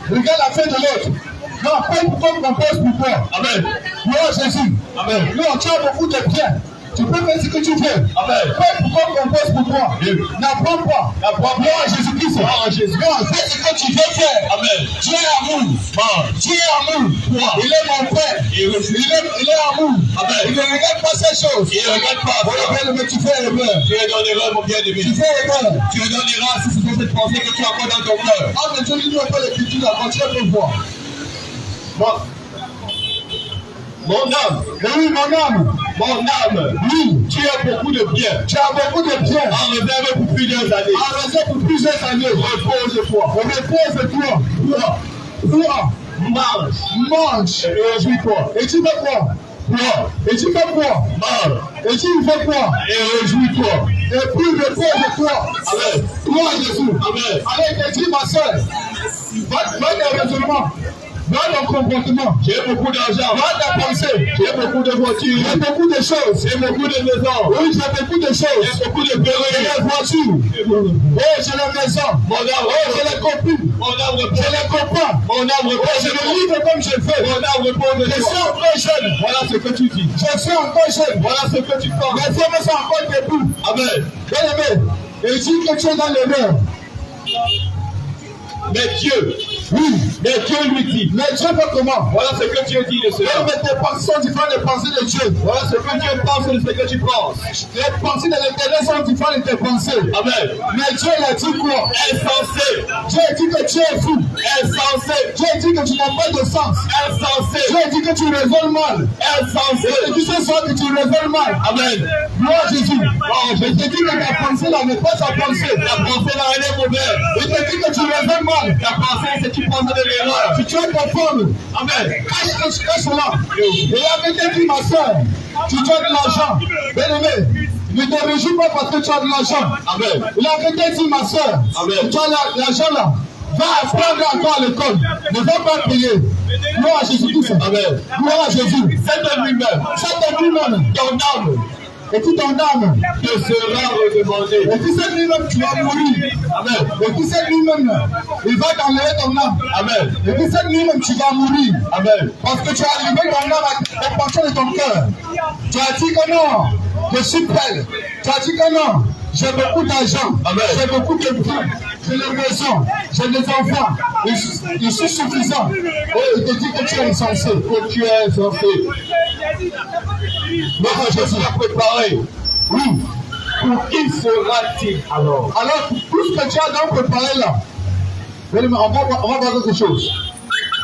Regarde la fin de l'autre. Non, fais comme qu'on pose pour toi. Amen. Gloire à Jésus. Amen. Non, tu as beaucoup de biens. Tu peux faire ce que tu veux. Amen. Fais comme qu'on pose pour toi. N'apprends pas. Gloire à Jésus-Christ. Gloire à Jésus. Non, fais ce que tu veux faire. Amen. Dieu est amour. Mange. Dieu est amour. Toi. Il est mon père. Et refuse. Il est amour. Amen. Il ne regarde pas ces choses. Il ne regarde pas. Voilà, mais tu fais erreur. Tu es dans l'erreur, mon bien-aimé. Tu fais erreur. Tu es dans l'erreur si c'est cette pensée que tu as encore dans ton cœur. Ah, mais Dieu, lis-nous un peu l'écriture là, continue de voir. Mon âme, Oui, mon âme. mon âme, Oui, tu as beaucoup de biens. tu as beaucoup de biens. En réserve pour plusieurs années. En réserve pour plusieurs années. Repose-toi. Repose-toi. Toi, mange. Et réjouis-toi. Et tu fais quoi? Et tu fais quoi? Mange. Et tu fais quoi? Et réjouis-toi. Et puis repose-toi. Amen. Gloire à Jésus. Amen. Alors il te dit, ma soeur, va des raisonnements. Dans ton comportement. J'ai beaucoup d'argent. Dans ta pensée. J'ai beaucoup de voitures. J'ai beaucoup de choses. J'ai beaucoup de maisons. Oui, j'ai beaucoup de choses. J'ai beaucoup de perruques. J'ai les voitures. Oh, j'ai la maison. Mon âme, Oh, j'ai les copines. mon âme J'ai repose. les copains. Mon âme Oh, repose. je me livre comme je veux. Mon âme repose de Je suis toi. encore jeune. Voilà ce que tu dis. Je suis encore jeune. Voilà ce que tu penses. Mes hommes sont encore debout. Amen. Bien aimé, il dit que tu es dans l'erreur. Mais Dieu, Oui, mais Dieu lui dit. mais Dieu fait comment? Voilà ce que Dieu dit de cela. Mais tes pensées sont différentes des pensées de Dieu. Voilà ce que Dieu pense de ce que tu penses. Les pensées de l'Éternel sont différentes de tes pensées. Amen. Mais Dieu il a dit quoi? Insensé. Dieu a dit que tu es fou. Insensé. Dieu a dit que tu n'as pas de sens. Insensé. Dieu a dit que tu raisonnes mal. Insensé. Et tu sais soit que tu raisonnes mal. Amen. Gloire à Jésus. Je te dis que ta pensée là n'est pas ta pensée. Ta pensée là, elle est mauvaise. Je te dis que tu raisonnes mal. Ta pensée, c'est que tu penses de l'erreur. Si tu es conforme, Amen. cache cela. Et la vérité dit, ma soeur, tu as de l'argent. Bien aimé, ne te réjouis pas parce que tu as de l'argent. Amen. La vérité dit, ma soeur, Amen. tu as l'argent là. Va apprendre encore à l'école. Ne va pas payer. Gloire à Jésus-Christ. Amen. Gloire à Jésus. C'est de lui-même. C'est de lui-même. Ton âme Et puis ton âme. te sera redemandée. Et puis c'est lui-même, tu vas mourir. Amen. Et puis c'est lui-même, il va t'enlever ton âme. Amen. Et puis c'est lui-même, tu vas mourir. Amen. Parce que tu as arrivé ton âme au penchant de ton cœur. Tu as dit que non, je suis belle. Tu as dit que non, j'ai beaucoup d'argent. Amen. J'ai beaucoup de biens. J'ai des maisons. J'ai des enfants. Je suis suffisant. Et il te dit que tu es insensé. Que tu es insensé. Notre Jésus a préparé. Oui. Pour qui sera-t-il alors? Alors, tout ce que tu as donc préparé là, on va voir quelque chose.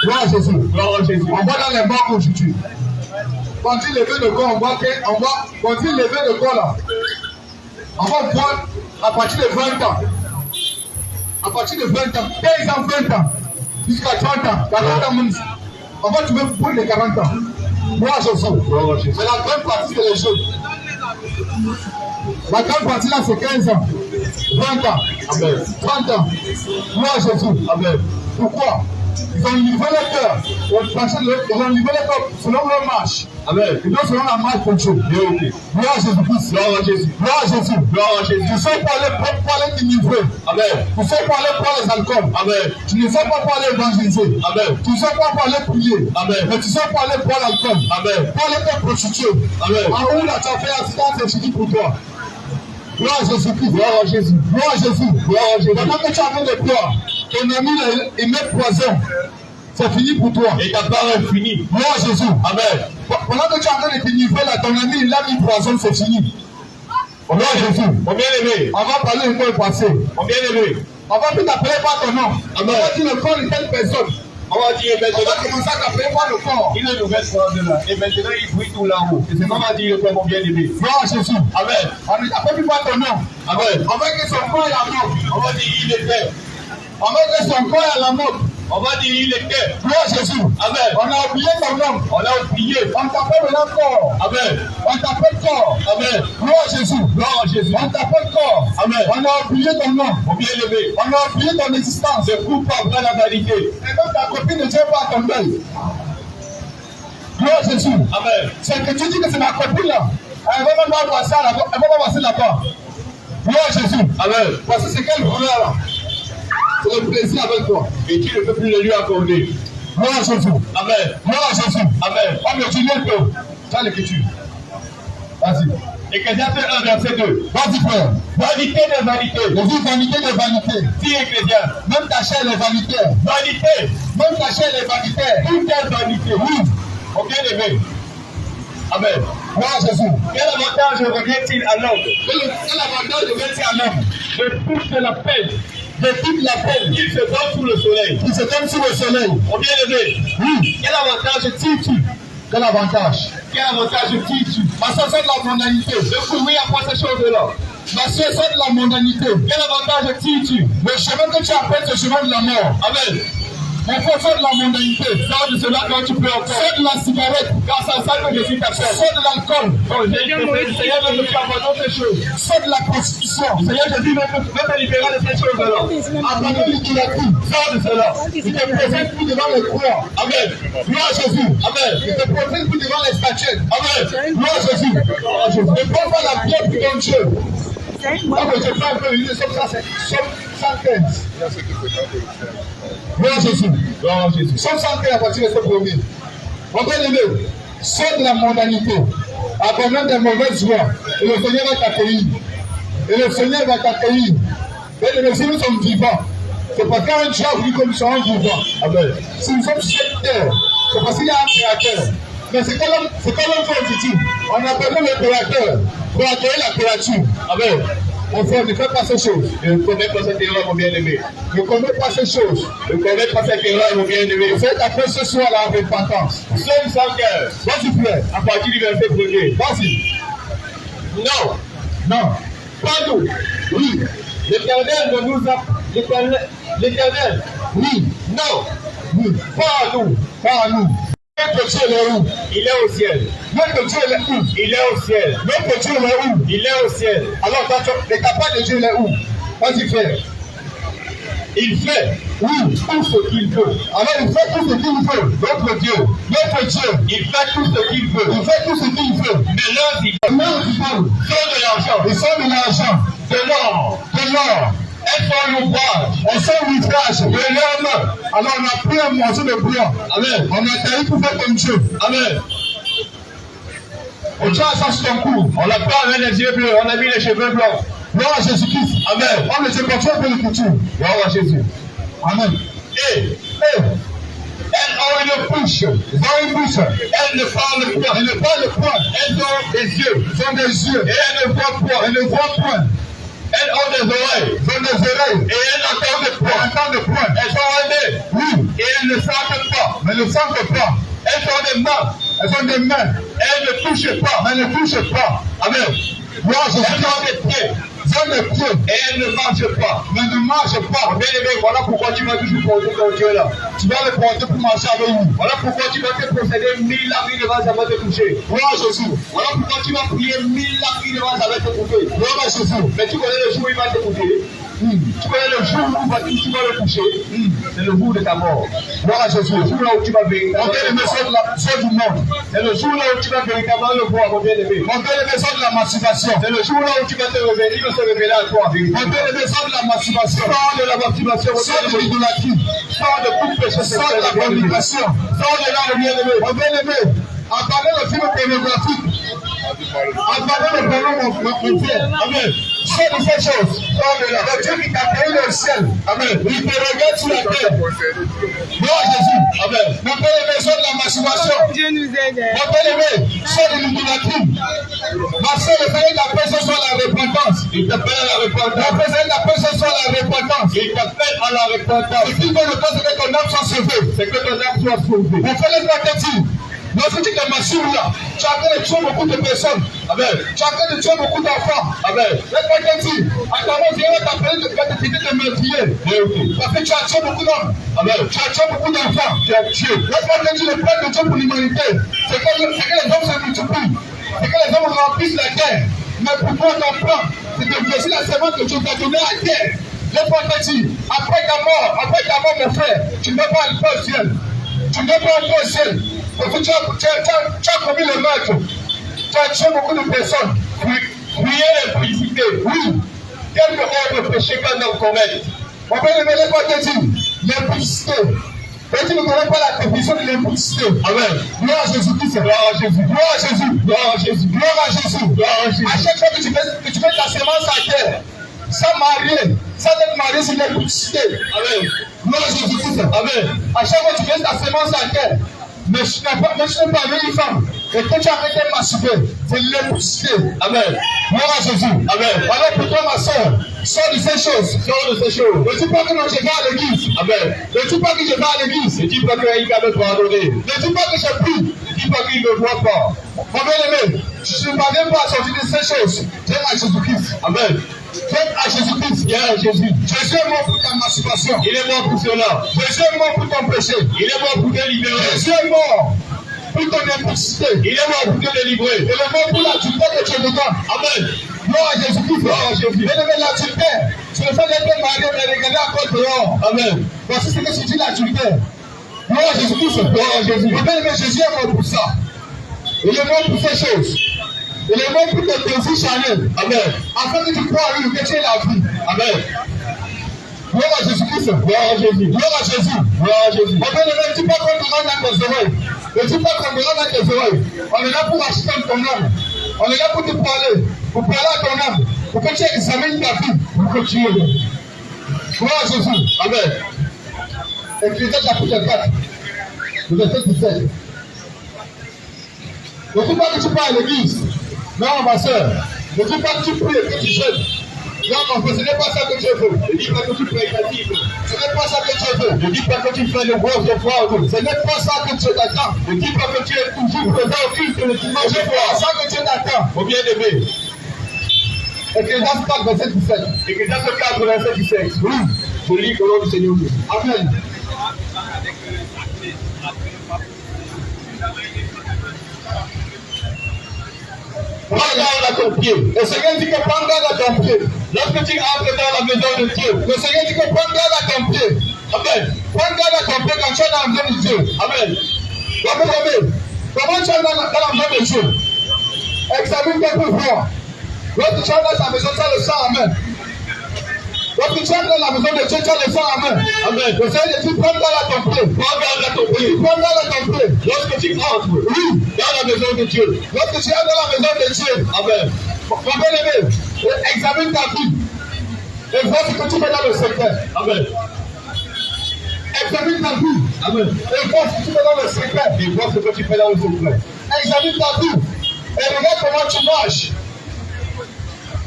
Gloire à Jésus. Gloire à Jésus. On va dans les banques aujourd'hui. Quand il lève le corps, quand il lève le corps là, on va voir à partir de 20 ans. À partir de 20 ans, 15 ans, 20 ans, jusqu'à 30 ans, 40 ans, on va trouver pour les 40 ans. Gloire à Jésus. C'est la grande partie des jeunes. La grande partie là, c'est 15 ans, 20 ans, Amen. 30 ans. Gloire à Jésus. Amen. Pourquoi? Ils ont livré le cœur. Ils ont livré le cœur selon leur marche. Amen. Et non selon la marche pour Dieu. Gloire à Jésus-Christ. Gloire à Jésus. Gloire à Jésus. Gloire à Jésus. Tu sais parler de livrer. Amen. Tu sais parler pour les alcools. Amen. Tu ne sais pas parler évangéliser. Amen. Tu ne sais pas parler prier. Amen. Mais tu sais parler pour l'alcool. Amen. Parler de prostituée. Amen. En haut là, tu as fait accident, c'est fini pour toi. Gloire à Jésus-Christ. Gloire à Jésus. Gloire à Jésus. Gloire à Jésus. Pendant que tu as fait de peur, ton ami là, il met poison. C'est fini pour toi. Et ta part est finie. Gloire à Jésus. Amen. Pendant que tu es en train de te livrer là, ton ami il a mis poison, c'est fini. Gloire à Jésus. Mon bien-aimé. On va parler un peu le passé. Mon bien-aimé. On va plus t'appeler par ton nom. Amen. On va dire le corps de telle personne. On va dire On va maintenant. commencer à t'appeler par le corps. Il est nouvelle phrase là. Et maintenant, il bruit tout là-haut. Et c'est comment on va dire mon bien-aimé. Gloire à Jésus. Amen. On ne t'appelle plus par ton nom. Amen. On va dire son corps est à la mort. On va dire il était. On va dire son corps est à la mort. On va dire il était. Gloire à Jésus. Amen. On a oublié ton nom. On a oublié. On t'appelle maintenant corps. Amen. On t'appelle corps. Amen. Gloire à Jésus. Gloire à Jésus. On t'appelle corps. Amen. On a oublié ton nom. Mon bien-aimé. On a oublié ton existence. Je coupe après la vanité. Et même ta copine ne tient pas à ton deuil. Gloire à Jésus. Amen. C'est que tu dis que c'est ma copine là. Elle va même pas passer là-bas. Elle va pas passer là-bas. Gloire à Jésus. Amen. Parce que c'est quel bonheur là. C'est le plaisir avec toi. Et tu ne peux plus le lui accorder. Gloire à Jésus. Amen. Gloire à Jésus. Amen. On me dit le peu. Tu as l'écriture. Vas-y. Ecclésiaste 1, verset 2. Vas-y frère. Vanité de vanité. Je dis vanité de vanité. Dis Ecclésiaste. Même ta chair est vanitaire. Vanité. Même ta chair est vanitaire. Tout est vanité. Oui. Mon bien-aimé. Amen. Gloire à Jésus. Quel avantage revient-il à l'homme Quel avantage de mettre à l'homme de toute la peine de toute la peine qu'il se donne sous le soleil? qui se donne sous le soleil? Mon bien-aimé. Oui. Quel avantage tires-tu? Quel avantage? Quel avantage tires-tu? Ma soeur, c'est de la mondanité. De courir après ces choses-là. Ma soeur, c'est de la mondanité. Quel avantage tires-tu? Le chemin que tu appelles, c'est le chemin de la mort. Amen. Il faut faire de la mondanité. Sors de cela quand tu peux encore. Sors de la cigarette. Car ça sert que je suis ta chair. Sors de l'alcool. Seigneur, je me fais abandonner ces choses. Sors de la prostitution. Seigneur, je dis, même me libérer de ces choses alors. Abandonne l'idolâtrie. Sors de cela. Il te présente plus devant les croix. Amen. Gloire à Jésus. Amen. Il te présente plus devant les statuettes. Amen. Gloire à Jésus. Ne prends pas la pierre pour ton Dieu. Moi, je fais un peu, il est Somme 115. Gloire à Jésus. Gloire à Jésus. Somme 115 à partir de ce premier. Mon bien-aimé, sors de la mondanité. Abandonne des mauvaises voies. Et le Seigneur va t'accueillir. Et le Seigneur va t'accueillir. Et les nous sommes vivants. C'est parce qu'un Dieu a voulu que nous soyons vivants. Amen. Si nous sommes sur cette terre, c'est parce qu'il y a un créateur. Mais c'est quand l'homme fait dit, on appelle le créateur pour accueillir la créature. Amen. Mon frère, ne fais pas ces choses. Je ne connais pas cette erreur, mon bien-aimé. Ne connais pas ces choses. Je ne connais pas cette erreur, mon bien-aimé. Faites après ce soir la repentance. Somme 115. Vas-y, frère. À partir du verset 1er. Vas-y. Non. Non. Pas nous. Oui. L'Éternel ne nous a... L'Éternel. Oui. Non. Oui. Pas à nous. Pas à nous. Notre Dieu est où? Il est au ciel. Notre Dieu est où? Il est au ciel. Notre Dieu est où? Il est au ciel. Alors, le capable de Dieu est où? Vas-y, frère. Il fait, oui, tout ce qu'il veut. Alors, il fait tout ce qu'il veut. Notre Dieu, il fait tout ce qu'il veut. Il fait tout ce qu'il veut. Mais là, il faut de l'argent. Il faut de l'argent. De l'or. De l'or. Elles sont l'ouvrage. Elles sont l'ouvrage de l'homme. Alors on a pris un morceau de bois. Amen. On a taillé pour faire comme Dieu. Amen. On tient ça sur ton cou. On n'a pas avec les yeux bleus. On a mis les cheveux blancs. Gloire à Jésus-Christ. Amen. On ne se contrôle pas l'écriture. Gloire à Jésus. Amen. Et elles ont une bouche. Elles ont une bouche. Elles ne parlent point. Elles ne parlent point. Elles ont des yeux. Elles ont des yeux. Et elles ne voient point. Elles ne voient point. Elles ont des oreilles. Elles ont des oreilles. Et elles entendent point. Elles entendent point. Elles ont un nez. Oui. Et elles ne sentent pas. Mais elles ne sentent pas. Elles ont des mains. Elles ont des mains. Elles ne touchent pas. Mais elles ne touchent pas. Amen. Moi, elles ont des pieds. Elles ont des pieds. Et elles ne mangent pas. Mais elles ne mangent pas. Bien aimé, voilà pourquoi tu vas toujours porter ton Dieu là. Tu vas le porter pour manger avec nous. Voilà pourquoi tu vas te procéder 1000 ans qui ne va jamais te toucher. Gloire à Jésus. Voilà pourquoi tu vas prier 1000 ans qui ne va jamais te toucher. Gloire à Jésus. Mais tu connais le jour où il va te toucher. Tu connais le jour où tu vas le toucher. C'est le jour de ta mort. Gloire à Jésus. Le jour là où tu vas véritablement. Mon bien-aimé, sort du monde. C'est le jour là où tu vas véritablement le voir, mon bien-aimé. Mon bien-aimé, sort de la masturbation. C'est le jour là où tu vas te révéler, il va se révéler à toi. Mon bien-aimé, sort de la masturbation. Sort de la masturbation. Sort de l'idolâtrie. Sort de tout péché. Sort de la communication. Sort de là, mon bien-aimé. Mon bien-aimé, abandonne le film pornographique. Abandonne le porno, mon frère. Amen. Sors de ces choses. Sors de là. Le Dieu qui t'a créé le ciel. Amen. Il te regarde sur la terre. Gloire à Jésus. Amen. Mon bien-aimé, sort de la masturbation. Dieu nous aide. Mon bien-aimé, sort de l'idolâtrie. Ma soeur, le Seigneur t'appelle ce soir la repentance. Il t'appelle à la repentance. Le Seigneur t'appelle ce soir la repentance. Il t'appelle à la repentance. Ce qu'il veut le temps, c'est que ton âme soit sauvée. C'est que ton âme soit sauvée. Mon frère, laisse-moi te dire. Lorsque tu te masturbes là, tu es en train de tuer beaucoup de personnes. Amen. Tu es en train de tuer beaucoup d'enfants. Amen. Laisse-moi te dire, à ta mort, Dieu va t'appeler de meurtrier. Parce que tu as tué beaucoup d'hommes. Amen. Tu as tué beaucoup d'enfants. Tu as tué. Laisse-moi te dire, le plan de Dieu pour l'humanité, c'est que les hommes se multiplient. C'est que les hommes remplissent la terre. Mais pour toi, ton plan, c'est de blesser la semence que Dieu t'a donnée à la terre. Laisse-moi te dire, après ta mort, mon frère, tu ne vas pas aller au ciel. Tu ne vas pas aller au ciel. Parce que tu as commis le meurtre. Tu as tué beaucoup de personnes. Prier l'impudicité. Oui. Quel est le péché qu'un homme commet? Mon bien-aimé, laisse-moi te dire, l'impudicité. Et tu ne connais pas la définition de l'impudicité. Amen. Gloire à Jésus-Christ. Gloire à Jésus. Gloire à Jésus. Gloire à Jésus. Gloire à Jésus. Gloire à Jésus. À chaque fois que tu fais ta semence à terre, sans marier, sans être marié, c'est l'impudicité. Amen. Gloire à Jésus-Christ. Amen. À chaque fois que tu fais ta semence à terre, mais je n'ai pas avec une femme. Et que tu as arrêté de masturber, c'est l'impudicité. Amen. Gloire à Jésus. Amen. Alors pour toi, ma soeur, sors de ces choses. Sors de ces choses. Ne dis pas que non, je vais à l'église. Amen. Ne dis pas que je vais à l'église. Ne dis pas qu'il va me pardonner. Ne dis pas que je prie. Ne dis pas qu'il ne me voit pas. Mon bien-aimé, je ne parviens pas à sortir de ces choses. J'aime à Jésus-Christ. Amen. Faites à Jésus-Christ. Viens à Jésus. Jésus est mort pour ta masturbation. Il est mort pour cela. Jésus est mort pour ton péché. Il est mort pour te libérer. Jésus est mort pour ton impudicité. Il est mort pour te délivrer. Il est mort pour l'adultère que tu es dedans. Amen. Gloire à Jésus-Christ. Gloire à Jésus. Bien-aimé, l'adultère. Tu le fais d'être marié, mais regarder encore dehors. Amen. Voici ce que tu dis l'adultère. Gloire à Jésus-Christ. Gloire à Jésus. Bien-aimé, Jésus est mort pour ça. Il est mort pour ces choses. Il est mort pour tes désirs charnels. Amen. Afin que tu crois à lui, que tu aies la vie. Amen. Gloire à Jésus-Christ. Gloire à Jésus. Gloire à Jésus. Gloire à Jésus. Mon bien-aimé, ne dis pas qu'on te rend dans tes oreilles. Ne dis pas qu'on te rend dans tes oreilles. On est là pour acheter ton âme. On est là pour te parler. Pour parler à ton âme. Pour que tu examines ta vie. Pour que tu aies. Gloire à Jésus. Amen. Ecclésiaste chapitre 4. Le verset 17. Ne dis pas que tu pars à l'église. Non, ma soeur. Ne dis pas que tu pries et que tu jeûnes. Non, mon frère, ce n'est pas ça que Dieu veut. Ne dis pas que tu pries égatif. Ce n'est pas ça que Dieu veut. Ne dis pas que tu fais le gros effort. Ce n'est pas ça que Dieu t'attend. Ne dis pas que tu es toujours présent au Christ le dimanche. Ce n'est pas ça que Dieu t'attend. Mon bien-aimé. Ecclésiaste 4, verset 17. Ecclésiaste 4, verset 17. Oui. Je lis au nom du Seigneur Jésus. Amen. Prends garde à ton pied. Le Seigneur dit que prends garde à ton pied. Lorsque tu entres dans la maison de Dieu. Le Seigneur dit que prends garde à ton pied. Amen. Prends garde à ton pied quand tu es dans la maison de Dieu. Amen. Comment tu es dans la maison de Dieu? Examine-toi pour voir. Lorsque tu es dans ta maison, tu as le sang en main. Lorsque tu es dans la maison de Dieu, tu as le sang en main. Amen. Le Seigneur dit prends garde à ton pied. Prends garde à ton pied. Prends garde à ton pied. Lorsque tu entres Oui. dans la maison de Dieu. Lorsque tu es dans la maison de Dieu. Amen. Mon bien-aimé, examine ta vie. Et vois ce que tu fais dans le secret. Amen. Examine ta vie. Amen. Et vois ce que tu fais dans le secret. Et vois ce que tu fais dans le secret. Examine ta vie. Et regarde comment tu marches.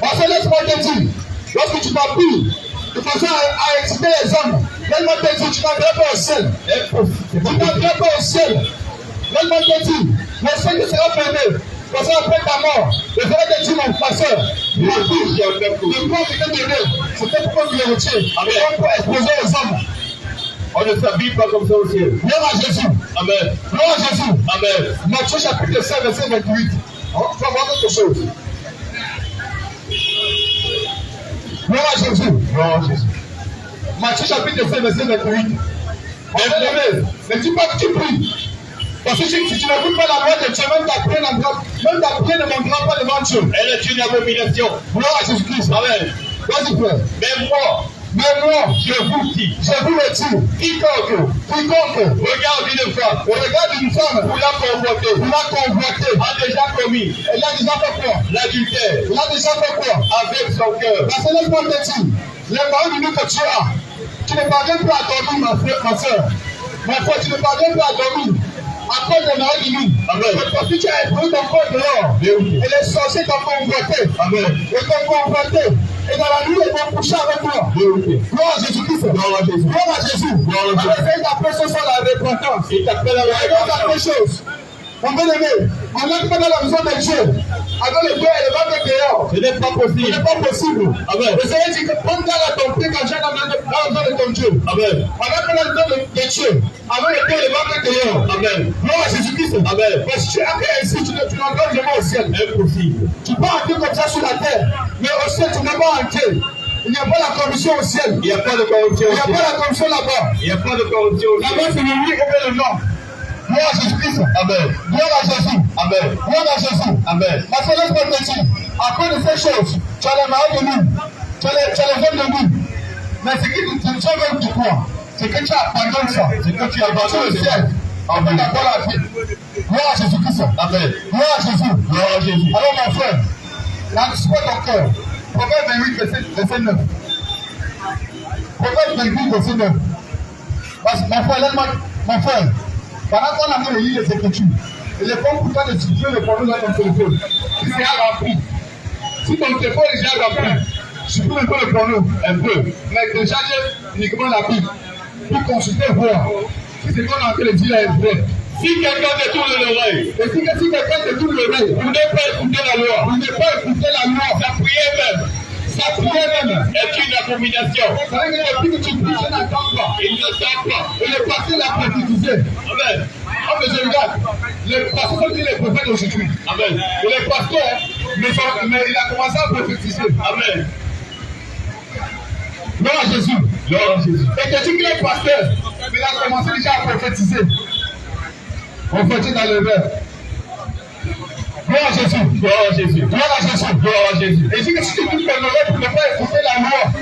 Parce que laisse-moi te dire, lorsque tu t'appuies de façon à exciter les hommes, laisse-moi te dire, tu n'entreras pas au ciel. Tu n'entreras pas au ciel. Laisse-moi te dire, le ciel sera fermé. Parce qu'après ta mort, je ferai te dire, mon pasteur, ma fille, le corps qui t'est donné, c'était pour qu'on le retire. Pour exposer les hommes. On ne s'habille pas comme ça au ciel. Gloire à Jésus. Amen. Gloire à Jésus. Amen. Matthieu chapitre 5, verset 28. On va voir quelque chose. Gloire à Jésus. Gloire à Jésus. Matthieu chapitre 5, verset 28. Ne dis pas que tu pries. Parce que si tu n'écoutes pas la loi de Dieu, même ta prière ne montera pas devant Dieu. Elle est une abomination. Gloire à Jésus-Christ. Amen. Vas-y, frère. Mais moi, je vous dis, le dis, quiconque regarde une femme, pour la convoiter, a déjà commis elle a déjà fait quoi? l'adultère Il a déjà fait quoi? avec son cœur. Parce que laisse-moi te dire, les paroles de nous que tu as, tu ne parviens plus à dormir, ma soeur. Ma foi, tu ne parviens plus à dormir. À cause des paroles de nous. Amen. Parce que tu as éprouvé ton corps dehors. Et les sorciers t'ont convoité. Amen. Ils t'ont convoité. Et dans la nuit, ils vont coucher avec toi. Gloire à Jésus-Christ. Gloire à Jésus. Gloire à Jésus. Gloire à Jésus. Avec ta pression sur la repentance. Il t'appelle à la repentance. Chose. Mon bien-aimé, on n'entre pas dans la maison de Dieu. Avec le Dieu et le ventre dehors. Ce n'est pas possible. Ce n'est pas possible. Amen. Le Seigneur dit que prends garde à ton pied quand tu es dans la maison de ton Dieu. Amen. On n'a pas dans la maison de Dieu. Avec le Dieu et le ventre dehors. Amen. Gloire à Jésus-Christ. Amen. Parce que tu es après ici, tu n'entends jamais au ciel. Impossible. Tu peux entrer comme ça sur la terre. Mais au ciel, tu n'es pas entré. Il n'y a pas la corruption au ciel. Il n'y a pas de corruption. Il n'y a pas la corruption là-bas. Il n'y a pas de corruption. Là-bas, c'est le oui et le non. Gloire à Jésus-Christ. Amen. Gloire à Jésus. Amen. Gloire à Jésus. Amen. Ma frère, laisse-moi te dire, à cause de ces choses, tu as les maris de nous. Tu as les hommes de nous. Mais ce qui te veut de toi, c'est que tu abandonnes ça. C'est que tu abandonnes le ciel. En fait, d'avoir la vie. Gloire à Jésus-Christ. Amen. Gloire à Jésus. Gloire à Jésus. Alors, mon frère, n'anticipez pas ton cœur. Proverbe 28, verset 9. Proverbe 28, verset 9. Parce que, mon frère, laisse-moi, mon frère, pendant qu'on a mis le lit des Écritures, il est bon pour toi de supprimer le porno dans ton téléphone. Il sera rempli. Si ton téléphone est déjà rempli, supprime un peu le porno, un peu. Mais télécharge uniquement la Bible pour consulter, voir. Si c'est qu'on a en train de dire est vrai. Si quelqu'un détourne l'oreille, Et si quelqu'un détourne l'oreille, vous n'êtes pas écouter la loi, vous ne pas écouter la loi, sa prière même, sa prière abomination. C'est vrai que depuis que tu pries, Dieu n'attend pas. Il n'attend pas. Et le pasteur l'a prophétisé. Amen. Oh, mais je regarde, le pasteur sont les prophètes d'aujourd'hui. Amen. Et le pasteur, mais il a commencé à prophétiser. Amen. Gloire à Jésus. Gloire à Jésus. Et que tu qu'il est pasteur, il a commencé déjà à prophétiser. On fait dans le verre. Gloire à Jésus. Gloire à Jésus. Gloire à Jésus. Gloire à Jésus. Et si tu t'honorais pour ne pas écouter la loi,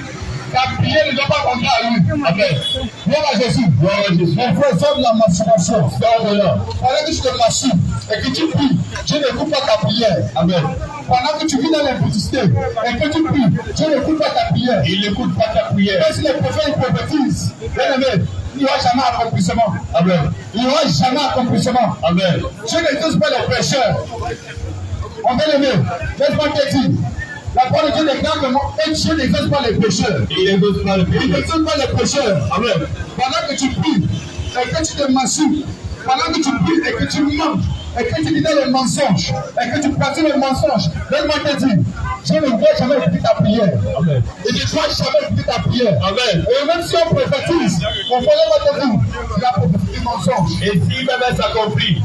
ta prière ne doit pas compter à lui. Amen. Gloire à Jésus. Gloire à Jésus. Mon frère, sors de la masturbation. Sors de là. Pendant que tu te masturbes et que tu pries, Dieu n'écoute pas ta prière. Amen. Pendant que tu vis dans l'impudicité et que tu pries, Dieu n'écoute pas ta prière. Il n'écoute pas ta prière. Même si les prophètes prophétisent, bien aimé, il n'y aura jamais accomplissement. Amen. Il n'y aura jamais accomplissement. Amen. Dieu n'exauce pas les pécheurs. On bien aimé, laisse-moi te dire. La parole de Dieu déclare que Dieu n'exauce pas les pécheurs. Il n'exauce pas le Il péché. n'exauce pas les pécheurs. Amen. Pendant que tu pries et que tu te masturbes, pendant que tu pries et que tu mens, et que tu dis dans le mensonge, et que tu pratiques le mensonge, laisse-moi te dire, Dieu ne doit jamais écouter ta prière. Amen. Il ne doit jamais écouter ta prière. Amen. Et même si on prophétise, on fait le dire, il a prophétisé le mensonge. Et si même s'accomplit,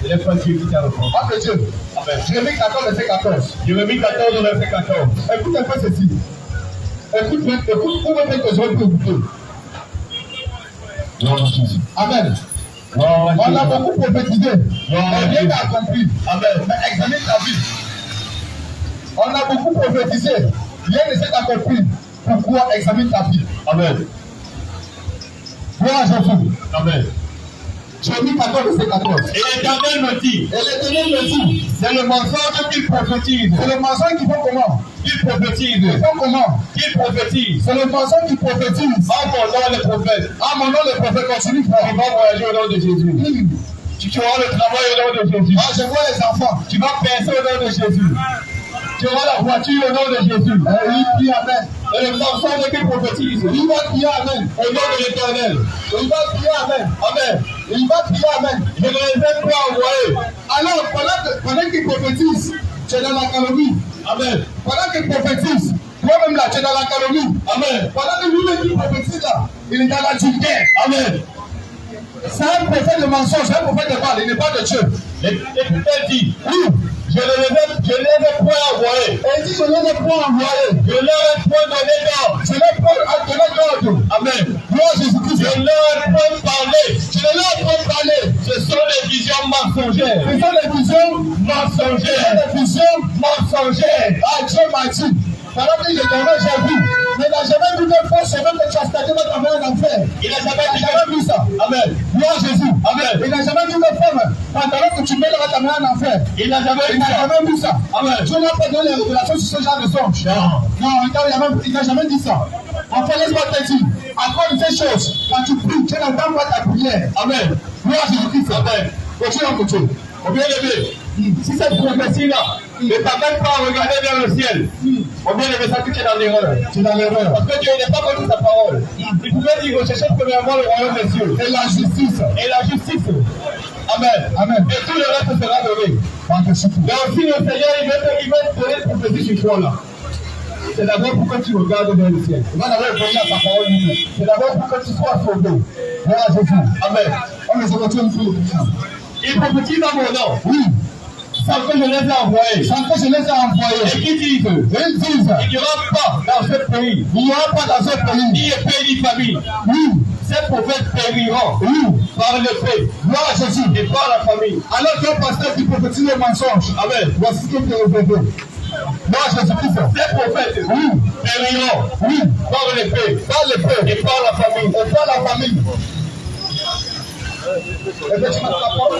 il n'est pas Dieu qui t'a répondu. Après Dieu. Amen. Jérémie 14, verset 14. Jérémie 14, verset 14. Écoute un peu ceci. Écoute, où même que je vais écouter. Gloire à Jésus. Amen. Gloire à On a Jésus. beaucoup prophétisé. Gloire à Rien Jésus. n'a accompli. Amen. Mais examine ta vie. On a beaucoup prophétisé. Rien ne s'est accompli. Pourquoi examine ta vie? Amen. Gloire à Jésus. Amen. Jérémie 14, verset 14. Et l'Éternel me dit, Et l'Éternel me dit, c'est le mensonge qu'il prophétise. c'est le mensonge qui font comment? Qu'il prophétise. Ils font comment? Qu'il prophétise. C'est le mensonge qui prophétise. En mon nom, les prophètes. Ah, mon nom, le prophète continue frère. Tu vas voyager au nom de Jésus. Tu auras le travail au nom de Jésus. Ah, je vois les enfants. Tu vas percer au nom de Jésus. Tu auras la voiture au nom de Jésus. Il prie Amen. Et le mensonge qu'il prophétise. Il va prier Amen. Au nom de l'Éternel. Il va prier Amen. Amen. Il va prier Amen. Je ne les ai pas envoyés. Alors, pendant qu'il prophétise, tu es dans la calomnie. Amen. Pendant qu'il prophétise, toi-même là, tu es dans la calomnie. Amen. Pendant que lui-même qui prophétise là, il est dans la vulgaire. Amen. C'est un prophète de mensonge, c'est un prophète de mal, il n'est pas de Dieu. L'Éternel dit, Oui. je ne les ai point envoyés. Et il dit, je ne les ai point envoyés. Je leur ai point donné d'ordre. Je n'ai pas donné d'ordre. Amen. Gloire à Jésus-Christ. Je leur ai point parlé. Je ne leur ai pas parlé. Ce sont les visions mensongères. Ce sont les visions Mensongères. les visions Mensongères. Ah, Dieu m'a dit. Pendant que j'ai donné, j'ai vu. Mais il n'a jamais vu qu'un faux chemin que tu as staté dans ta main en enfer. Il n'a Il jamais n'a dit jamais vu ça. Amen. Gloire à Jésus. Amen. Il n'a jamais vu qu'une femme, pendant que tu mets dans ta main en enfer. Il n'a jamais Il dit n'a ça. jamais vu ça. Amen. Dieu n'a pas donné les révélations sur ce genre de songe. Non. Non, il n'a jamais dit ça. Enfin, laisse-moi te dire, à cause de ces choses, quand tu pries, Dieu n'entend pas ta prière. Amen. Gloire à Jésus-Christ. Amen. Continue à côté. Au bien-aimé, si cette prophétie-là ne t'amène pas à regarder vers le ciel, au bien-aimé, ça que tu es dans l'erreur. Tu es dans l'erreur. Parce que Dieu n'est pas connu sa parole. Il pouvait dire recherchez premièrement le royaume des cieux Et la justice. et la justice. Amen. Amen. Et tout le reste sera donné. Participe. Mais aussi le Seigneur, il va te donner une prophétie sur toi là. C'est d'abord pour que tu regardes vers le ciel. Il va d'abord répondre à ta parole lui-même. C'est d'abord pour que tu sois sauvé. Gloire à Jésus. Amen. On les évoque une fois. Il prophétise dans mon nom. Oui. Sans que je les ai envoyés. Sans que je les ai envoyés. Et qui disent Ils disent, il n'y aura pas dans ce pays il n'y aura pas dans ce pays. ni épée ni famine. Oui. Ces prophètes périront Oui. par l'épée Gloire à Jésus. et par la famille. Alors qu'un pasteur qui prophétise le mensonge. Amen. Voici ce qu'il te révèle. Gloire à Jésus-Christ. Ces prophètes Oui. périront Oui. par l'épée Par le peuple. et par la famille. Et par la famille. Effectivement, ta parole.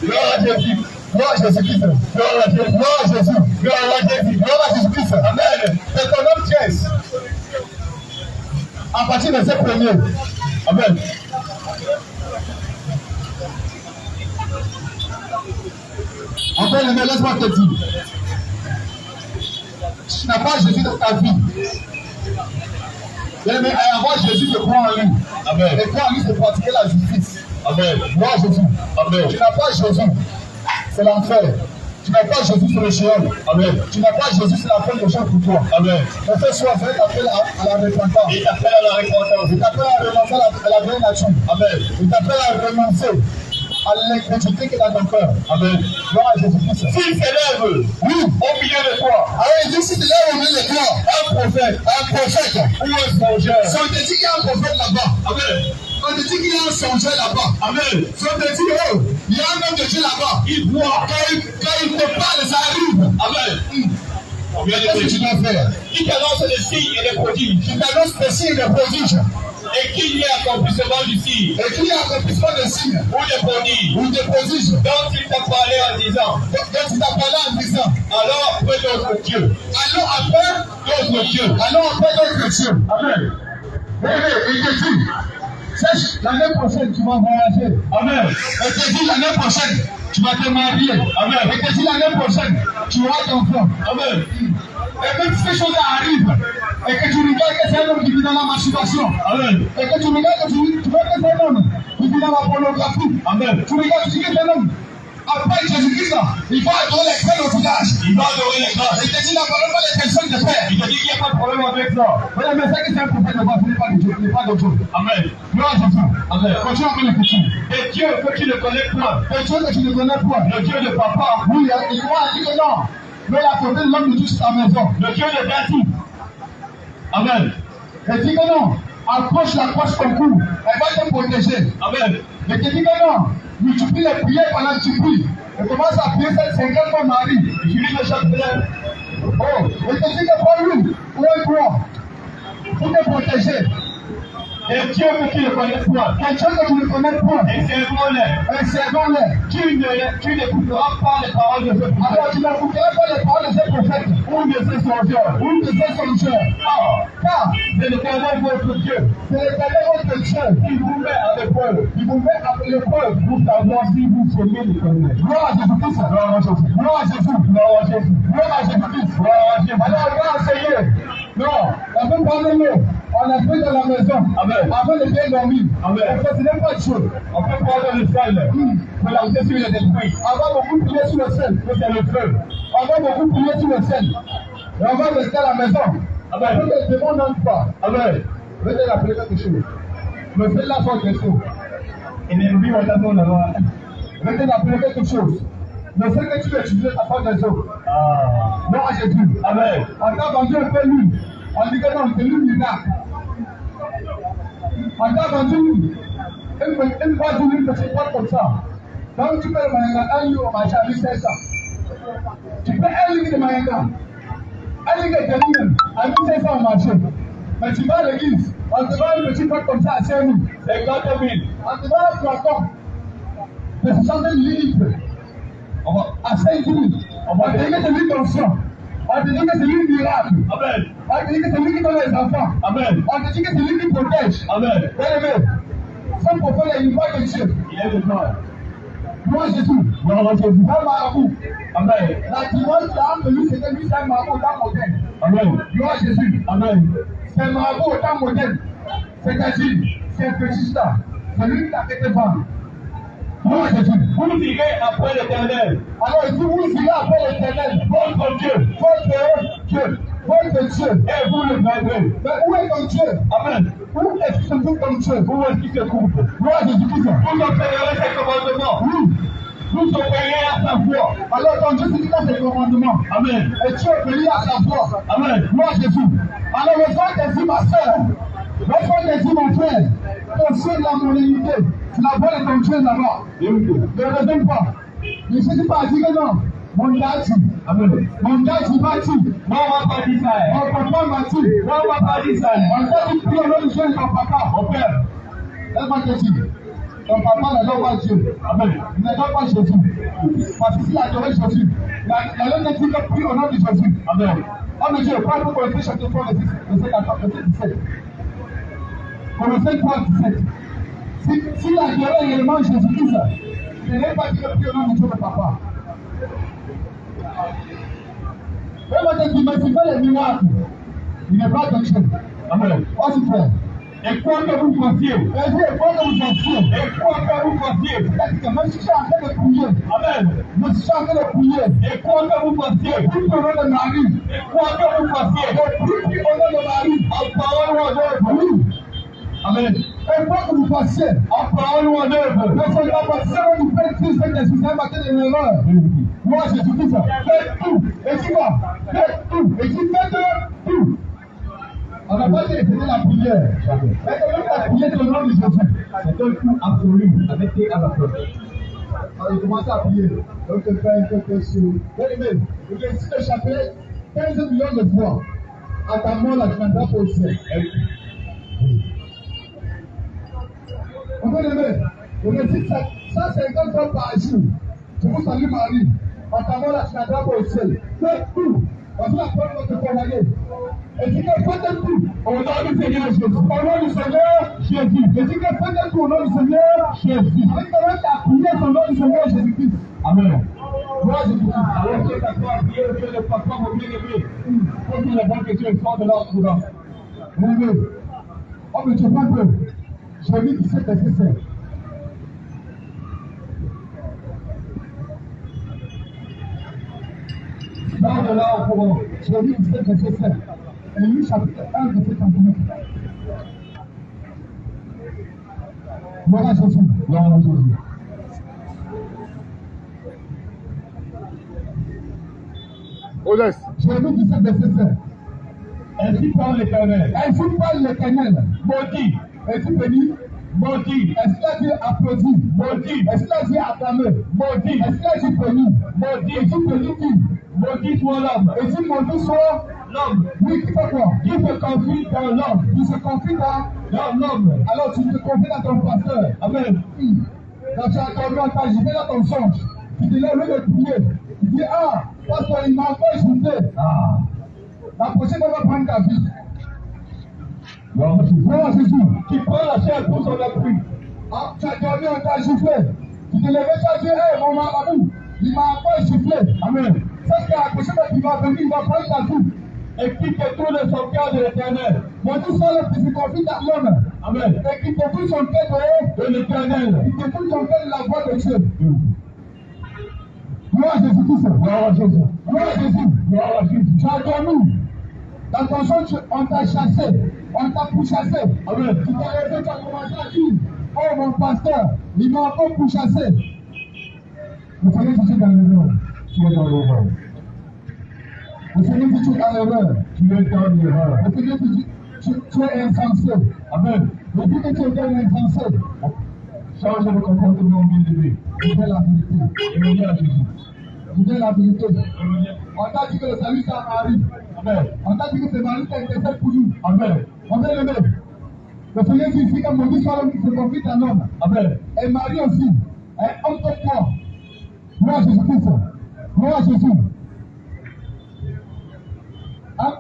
Gloire à Jésus. Gloire à Jésus-Christ. Gloire à Jésus. Gloire à Jésus. Gloire à Jésus. Gloire à Jésus-Christ. Amen. C'est ton homme 13. À partir de ces premiers. Amen. Enfin, laisse-moi te dire. Tu n'as pas Jésus dans ta vie. Mais avoir Jésus, c'est croire en lui. Amen. Et croire en lui, c'est pratiquer la justice. Amen. Gloire à Jésus. Amen. Tu n'as pas Jésus. C'est l'enfer. Tu n'as pas Jésus sur le chemin. Amen. Tu n'as pas Jésus sur la fin de gens pour toi. Amen. Mais ce soir, je vais t'appeler à la repentance. Il t'appelle à la repentance. Il t'appelle à renoncer à la vraie nature. Amen. Il t'appelle à renoncer à l'incrédulité qui est dans ton cœur. Amen. Gloire à Jésus-Christ. S'il s'élève, oui, au milieu de toi. Alors il dit, s'il s'élève au milieu de toi, un prophète, ou un songeur. Si on te dit qu'il y a un prophète là-bas. Amen. On te dit qu'il y a un songeur là-bas. Amen. Si on te dit, oh, il y a un homme de Dieu là-bas. Il voit. Quand il te parle, ça arrive. Amen. Qu'est-ce que tu dois faire? Il t'annonce des signes et des prodiges. Il t'annonce des signes et des prodiges. Et qu'il y ait accomplissement du signe. Et qu'il y ait accomplissement des signes. Ou des prodiges. Ou des prodiges. Donc il t'a parlé en disant. Donc il t'a parlé en disant. Alors après d'autres dieux. Alors après d'autres dieux. Alors après d'autres dieux. Amen. Il te dit. Sache, l'année prochaine, tu vas voyager. Amen. Et te dit l'année prochaine, tu vas te marier. Amen. Et te dit l'année prochaine, tu auras ton enfant. Amen. Et même si ces choses arrivent, et que tu regardes que c'est un homme qui vit dans la masturbation. Amen. Et que tu regardes que tu vois que c'est un homme qui vit dans la pornographie. Amen. Tu regardes que tu dis que c'est un homme. Après Jésus-Christ, il va adorer les crênes au village. Il va adorer les crênes. Il te dit, n'abandonne pas les personnes de paix. Il te dit qu'il n'y a pas de problème avec ça. Oui, mais c'est que c'est un prophète de base, ce n'est pas de Dieu. Ce n'est pas de Dieu. Amen. Gloire à Jésus. Amen. Continue à le petit. Et Dieu que tu ne connais point. Et Dieu que tu ne connais point. Le Dieu de papa. Oui, il va dire que non. Mais la côté de l'homme de Dieu sur ta maison. Le Dieu de David. Amen. Et dis que non. Approche ton cou. Elle va te protéger. Amen. Mais te dis que non. Multiplie les prières pendant que tu pries. Et commence à prier cette 50 fois Marie. Je lis le chapelet. Oh, et te dis que pour lui, où est toi? Pour te protéger. Et Dieu que tu ne connais point. Quelqu'un que tu ne connais point. Et servons-les. Tu n'écouteras pas les paroles de ce prophète. Alors tu n'écouteras pas les paroles de ce prophète. Ou de ce songeur. Car c'est l'Éternel votre Dieu. C'est l'Éternel votre Dieu. Il vous met à l'épreuve. Il vous met à l'épreuve pour savoir si vous aimez l'Éternel. Gloire à Jésus-Christ. Gloire à Jésus. Gloire à Jésus. Gloire à Jésus. Gloire à Jésus-Christ. Gloire à Jésus. Alors on va enseigner. Non, on peut parler mieux. On a fait dans la maison. Amen. Avant de bien dormir. Amen. Ce n'est pas chaud. On peut prendre le sel. Pour lancer sur les esprits. On va beaucoup prier sur le sel. C'est le feu. On va beaucoup prier sur le sel. Et on va rester à la maison. Amen. On ne demande pas. Amen. Je vais t'appeler quelque chose. Le sel là sort des choses. Et les loups ont d'abord là-bas. Je vais t'appeler quelque chose. Le sel que tu veux utiliser à part des eaux. Non à Jésus. Amen. On t'a vendu un peu lui. On dit que non, c'est lui miracle. On t'a vendu lui. Une fois d'une petite boîte comme ça. Donc tu peux le maïga, un lieu au marché à 1500. Tu peux un litre de maïga. Un litre de demi à 1500 au marché. Mais tu vas à l'église, on te vend une petite boîte comme ça à 5 000. 50 000. On te vend un flacon de 60 litres. À 5 000. On va te dire que c'est lui ton sang. On te dit que c'est lui le miracle. Amen. On te dit que c'est lui qui donne les enfants. Amen. On te dit que c'est lui qui protège. Amen. Bien-aimé, son prophète est une voix de Dieu. Il est de gloire. Gloire à Jésus. Gloire à Jésus. Un marabout. Amen. La dimanche, l'âme de lui, c'était lui, c'est un marabout autant moderne. Amen. Gloire à Jésus. Amen. C'est un marabout autant moderne. C'est-à-dire, c'est un fétichista. C'est lui qui a fait vendre. Gloire à Jésus. Vous irez après l'Éternel. Alors, il dit, vous irez après l'Éternel. Votre Dieu. Votre Dieu. Votre Dieu. Et vous le vendrez. Mais où est ton Dieu? Amen. Où est-ce qu'il se trouve ton Dieu? Où est-ce qu'il se trouve? Gloire à Jésus-Christ. Vous obéirez ses commandements. Oui. Vous obéirez à sa voix. Alors, ton Dieu se dit dans ses commandements. Amen. Et tu obéis à sa voix. Amen. Gloire à Jésus. Alors, le soir te dit, ma soeur. Le soir te dit, mon frère. Ton Dieu de la monnaie. Tu la voix de ton Dieu là-bas. Ne raisonne pas. Ne se dit pas, dis que non. Mon gars dit. Amen. Mon gars dit, va dire. Moi, on va pas dire ça. Mon papa m'a dit. Moi, on va pas dire ça. On t'a dit, prie au nom de Dieu de ton papa. Mon père. Laisse-moi te dire. Ton papa n'adore pas Dieu. Amen. Il n'adore pas Jésus. Parce que s'il adorait Jésus, la loi dit que prie au nom de Jésus. Amen. Oh, Dieu, prends-nous pour le chapitre 3, verset 14, verset 17. Colossiens 3, 17. S'il adorait réellement Jésus-Christ, il n'est pas dit que prie au nom de Dieu de papa. Vraiment, tu ne fais les miracles. Il n'est pas ton Dieu. Amen. Oh, super. Et quoi que vous fassiez. Et quoi que vous fassiez. Et quoi que vous fassiez. C'est-à-dire que même si je suis en train de prier. Amen. Je suis en train de prier. Et quoi que vous fassiez. Prie au nom de Marie. Et quoi que vous fassiez. Et prie au nom de Marie. En parole ou en œuvre. Oui. Amen. Et quoi que vous fassiez. En parole ou en œuvre. Ne soyez pas passé au niveau de Christ et Jésus. C'est matin de l'erreur. Moi, Jésus-Christ. Faites tout. Et tu vois. Faites tout. Et tu fais tout. On n'a pas dit que c'était la prière. Mais quand même la prière de nom de Jésus, c'est un coup absolu avec tes à la fois. Alors il commence à prier. Donc le Père, que tu es sur. Bien aimé, il y a ici le chapelet 15 millions de fois. À ta mort, là, tu n'entras pas au ciel. On peut l'aimer. Il y a ici 150 fois par jour. Je vous salue Marie. À ta mort, là, tu n'entras pas au ciel. Faites tout. On va prendre notre condamné. Et tu peux faire tout au nom du Seigneur Jésus. Au nom du Seigneur Jésus. Et tu peux faire tout au nom du Seigneur Jésus. Avec ta prière au nom du Seigneur Jésus-Christ. Amen. Moi, Jésus-Christ. Alors que tu as prié, que le papa m'a bien aimé. Faut que les bons que tu es fort de l'ordre courant. Mon Dieu. Oh, mais tu vois un peu. Je lis 17 verset 5. Sors de là au courant. Je lis 17 verset 5. Et Luc chapitre 1, verset 39. Gloire à Jésus. Gloire à Jésus. Je lis 17 verset 5. Ainsi parle l'Éternel. Ainsi parle l'Éternel. Maudit. Est-ce béni? Maudit. Est-ce qu'il a dit applaudi? Maudit. Est-ce qu'il a dit acclamé? Maudit. Est-ce qu'il a dit béni? Maudit. Est-ce béni qui? Maudit soit l'homme. Est-ce maudit soit l'homme? Oui, qui fait quoi? Qui se confie dans l'homme. Qui se confie dans l'homme. Alors tu te confies dans ton pasteur. Amen. Quand tu as dormi en ta journée dans ton songe, tu te lèves au lieu de prier. Tu dis, ah, pasteur, il m'a encore insulté. Ah. La prochaine fois, on va prendre ta vie. Gloire à Jésus. Qui prend la chair pour son appui. Ah, tu as dormi, on t'a giflé. Tu te lèves, tu as dit, hé, mon marabout, il m'a encore giflé. Amen. C'est que la prochaine fois qu'il va venir, il va prendre ta vie. Et qui détourne son cœur de l'Éternel. Mon Dieu seul qui se confie dans l'homme. Amen. Et qui détourne son cœur de l'Éternel. Qui détourne son cœur de la voix de Dieu. Gloire à Jésus-Christ. Gloire à Jésus. Gloire à Jésus. Gloire à Jésus. Tu as dormi. Dans ton son, on t'a chassé. On t'a pourchassé. Amen. Tu t'es levé, tu as commencé à dire, oh mon pasteur, il m'a encore pourchassé. Le Seigneur dit, tu es dans l'erreur. Tu es dans l'erreur. Le Seigneur dit, tu es dans l'erreur. Tu es dans l'erreur. Le Seigneur dit, tu es insensé. Amen. Le dit que tu es un insensé. Change de comportement, bien aimé. Dis la vérité. Reviens à Jésus. Dis la vérité. On t'a dit que le salut, c'est à Marie. Amen. On t'a dit que c'est Marie qui intercède pour nous. Amen. On est levé. Le Seigneur dit ici que maudit soit l'homme qui se confie en homme. Amen. Et Marie aussi. Un homme comme toi. Gloire à Jésus-Christ. Gloire à Jésus. Hein?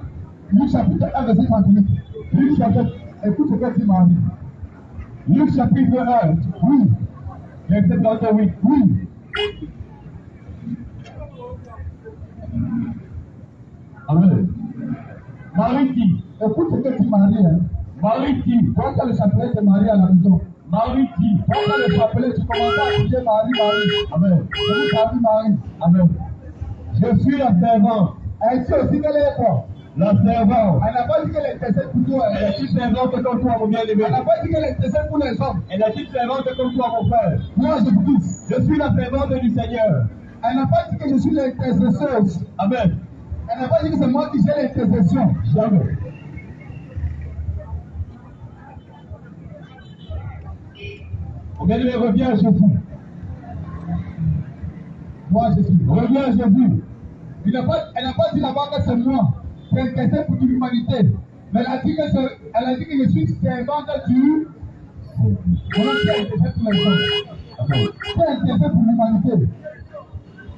Luc chapitre 1, verset 38. Luc chapitre. Écoute ce que dit Marie. Luc chapitre 1. Oui. Verset 38. Oui. Amen. Marie dit. Écoute ce que dit Marie. Hein? Marie dit. Quand tu as le chapelet de Marie à la maison. Marie dit. Quand tu as le chapelet, tu commences à prier Marie, Marie. Amen. Je vous Marie. Amen. Je suis la servante. Ainsi aussi qu'elle est quoi? La servante. Elle n'a pas dit qu'elle intercède pour toi. Elle est une servante comme toi, mon bien-aimé. Elle n'a pas dit qu'elle intercède pour les hommes. Elle est une servante comme toi, mon frère. Moi, je suis la servante du Seigneur. Elle n'a pas dit que je suis l'intercesseuse. Amen. Elle n'a pas dit que c'est moi qui j'ai l'intercession. Jamais. Mon bien-aimé, reviens à Jésus. Moi, Jésus. Reviens à Jésus. Elle n'a pas dit là-bas que c'est moi qui intercède pour l'humanité. Mais elle a dit que je suis servante du. Moi, qui intercède pour les gens. Qui intercède pour l'humanité.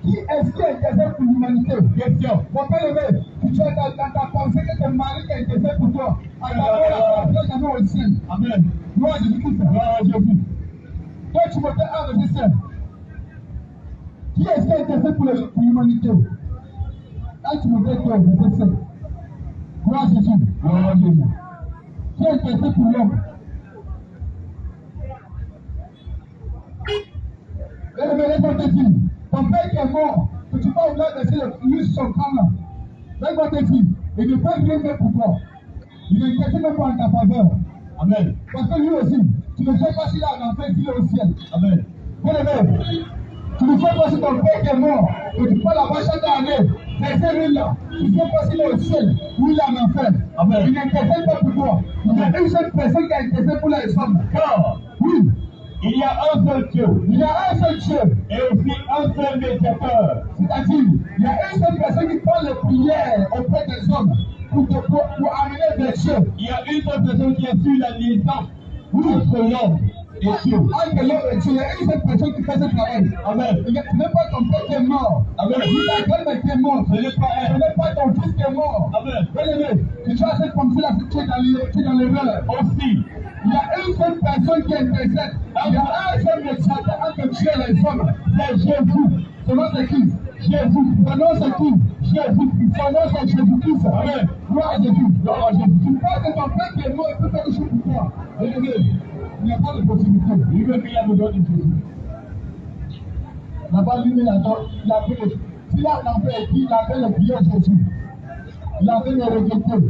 Qui est-ce qui intercède pour l'humanité? Question. Mon père levé, tu es dans ta pensée que c'est Marie qui intercède pour toi. À travers la jamais au ciel. Amen. Gloire à Jésus-Christ. Gloire à Jésus. Toi, tu me fais un registre. Qui est-ce qui intercède pour l'humanité? Là, tu me fais toi, registre. Gloire à Jésus. Gloire à Jésus. Qui intercède pour l'homme? Laisse-moi te dire, ton père qui est mort, que tu vas vouloir laisser lui son crâne. Laisse-moi te dire, il ne peut rien faire pour toi. Il ne t'inquiète même pas en ta faveur. Amen. Parce que lui aussi, tu ne sais pas s'il a un enfant, s'il est au ciel. Amen. Bien-aimé, tu ne sais pas si ton père qui est mort, que tu peux là-bas chaque année, laisser lui là. Tu ne sais pas s'il est au ciel ou il est en enfer. Amen. Il n'inquiète pas pour toi. Il y a une seule personne qui a inquiété pour les femmes. Oui. Il y a un seul Dieu. Il y a un seul Dieu. Et aussi un seul médiateur. C'est-à-dire, il y a une seule personne qui prend les prières auprès des hommes pour amener des Dieu. Il y a une seule personne qui est sur la liaison entre l'homme et Dieu. Entre l'homme et Dieu, il y a une seule personne qui fait ce travail. Amen. Ce n'est pas ton père qui est mort. Amen. Ta grand-mère qui est morte. Ce n'est pas ton fils qui est mort. Amen. Bien-aimé, tu as cette comme ça, tu es dans l'erreur. Aussi. Il y a une seule personne qui intercède. Il y a un seul médiateur entre Dieu et les hommes. C'est Jésus. Son nom c'est qui? Jésus. Son nom c'est qui? Jésus. Son nom c'est Jésus-Christ. Amen. Gloire à Jésus. Gloire à Jésus. Tu penses que ton père qui est mort, il peut faire quelque chose pour toi. Regardez, il n'y a pas de possibilité. Il veut qu'il y ait besoin de Jésus. Là-bas, lui, il a fait. S'il a l'enfer, il a fait le prière Jésus. Il a fait le rejeter.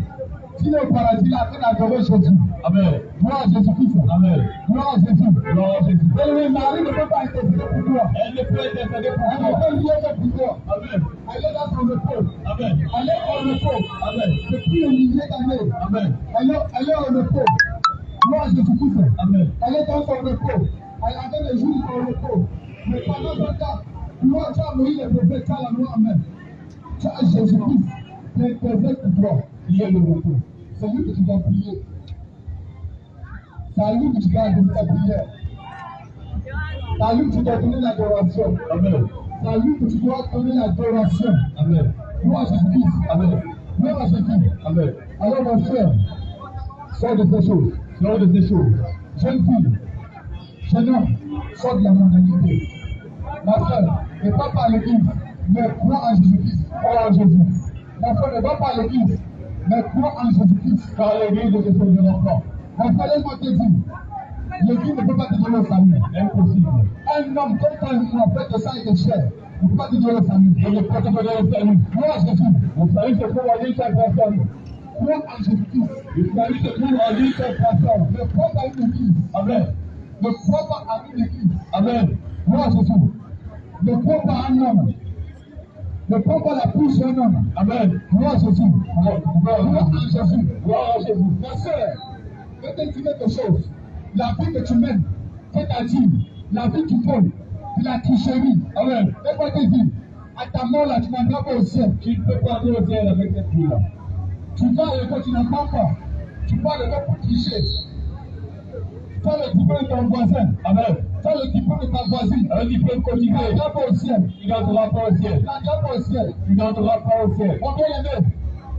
S'il est au paradis, il a fait adorer Jésus. Amen. Gloire à Jésus-Christ. Amen. Gloire à Jésus. Gloire à Jésus. Et Marie ne peut pas intercéder pour toi. Elle ne peut intercéder pour toi. Elle ne peut rien faire pour toi. Amen. Elle est dans son repos. Amen. Elle est en repos. Amen. Depuis le millier d'années. Amen. Elle est en repos. Gloire à Jésus-Christ. Amen. Elle est dans son repos. Elle avait les jours de son repos. Mais pendant ce temps, gloire à Moïse le prophète, tu as la loi. Amen. Tu as Jésus-Christ qui intercède pour toi. Il est le repos. C'est lui que tu dois prier. C'est à lui que tu dois adresser ta prière. C'est à lui que tu dois donner l'adoration. Amen. C'est à lui que tu dois donner l'adoration. Amen. Gloire à Jésus-Christ. Amen. Gloire à Jésus. Amen. Alors mon frère, sors de ces choses. Sors de ces choses. Jeune fille, jeune homme, sors de la mondanité. Ma frère, ne va pas à l'église, mais crois en Jésus-Christ. Crois en Jésus. Ma frère, ne va pas à l'église, mais crois en Jésus-Christ. Car l'église ne te sauvera pas. Mon frère, laisse-moi te dire, l'église ne peut pas te donner le salut. Impossible. Un homme comme toi, en fait de sang et de chair, ne peut pas te donner le salut. Il ne peut pas te donner le salut. Crois en Jésus. Le salut se trouve en une seule personne. Crois en Jésus-Christ. Le salut se trouve en une seule personne. Ne crois pas à une église. Amen. Ne crois pas à une église. Amen. Crois en Jésus. Ne crois pas à un homme. Ne prends pas la bouche d'un homme. Amen. Gloire à Jésus. Gloire à Jésus. Gloire à Jésus. Ma soeur, je vais te dire quelque chose. La vie que tu mènes, c'est-à-dire la vie qui donne, de la tricherie. Amen. Laisse-moi te dire, à ta mort là, tu n'entends pas au ciel. Tu ne peux pas aller au ciel avec cette vie-là. Tu vas et quand tu n'entends pas, tu parles de toi pour tricher. Tu as le diplôme de ton voisin. Amen. Tu as le diplôme de ta voisine. Un diplôme quotidien. Tu n'entends pas au ciel. Tu n'entendras pas au ciel. Tu n'entends pas au ciel. Tu n'entendras pas au ciel. Mon bien-aimé,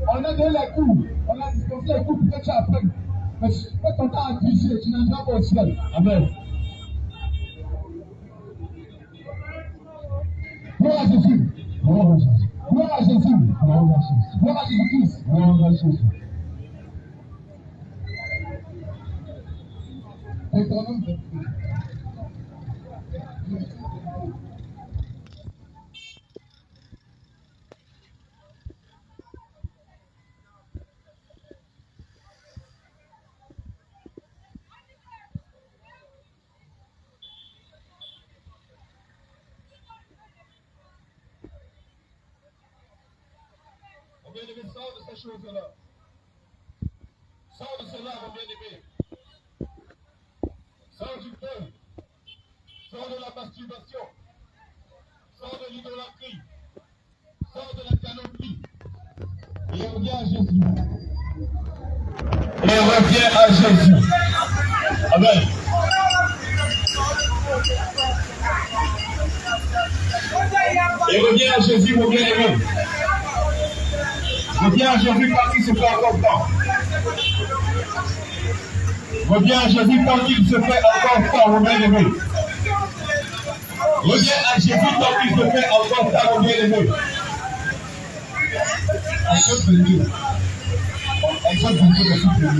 on a donné les cours. On a dispensé les cours pour que tu apprennes. Mais si tu fais ton temps à tricher, tu n'entendras pas au ciel. Amen. Gloire à Jésus. Gloire à Jésus. Gloire à Jésus. Gloire à Jésus. Gloire à Jésus-Christ. Gloire à Jésus. Et ton nom de bien-aimé, sors de ces choses-là. Sors de cela, mon bien-aimé. Sors du feu. Sors de la masturbation. Sors de l'idolâtrie. Sors de la calomnie. Et reviens à Jésus. Et reviens à Jésus. Amen. Et reviens à Jésus, mon bien-aimé. Reviens à Jésus quand il se fait encore temps. Reviens à Jésus quand il se fait encore temps, mon bien-aimé. Reviens à Jésus quand il se fait encore temps, mon bien-aimé. Exode 22. Exode 22, verset 1.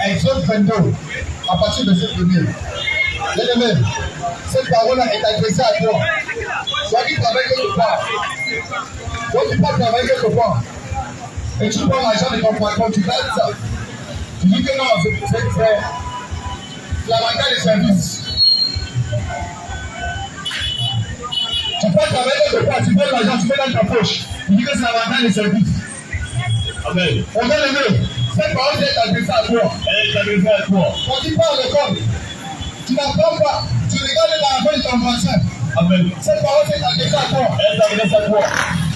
Exode 22, à partir de cette première. Bien-aimé, cette parole est adressée à toi. Toi qui travailles quelque part. Toi qui pas travailler quelque part. Et tu prends l'argent de ton patron, tu gardes ça. Tu dis que non, c'est l'avantage des services. Tu peux travailler quelque part, tu prends l'argent, tu mets dans ta poche. Tu dis que c'est l'avantage des services. Amen. On va lever. Cette parole est adressée à toi. Elle est adressée à toi. Quand tu parles de l'école, tu n'apprends pas. Tu regardes dans la main de ton voisin. Amen. Cette parole est adressée à toi. Elle est adressée à toi.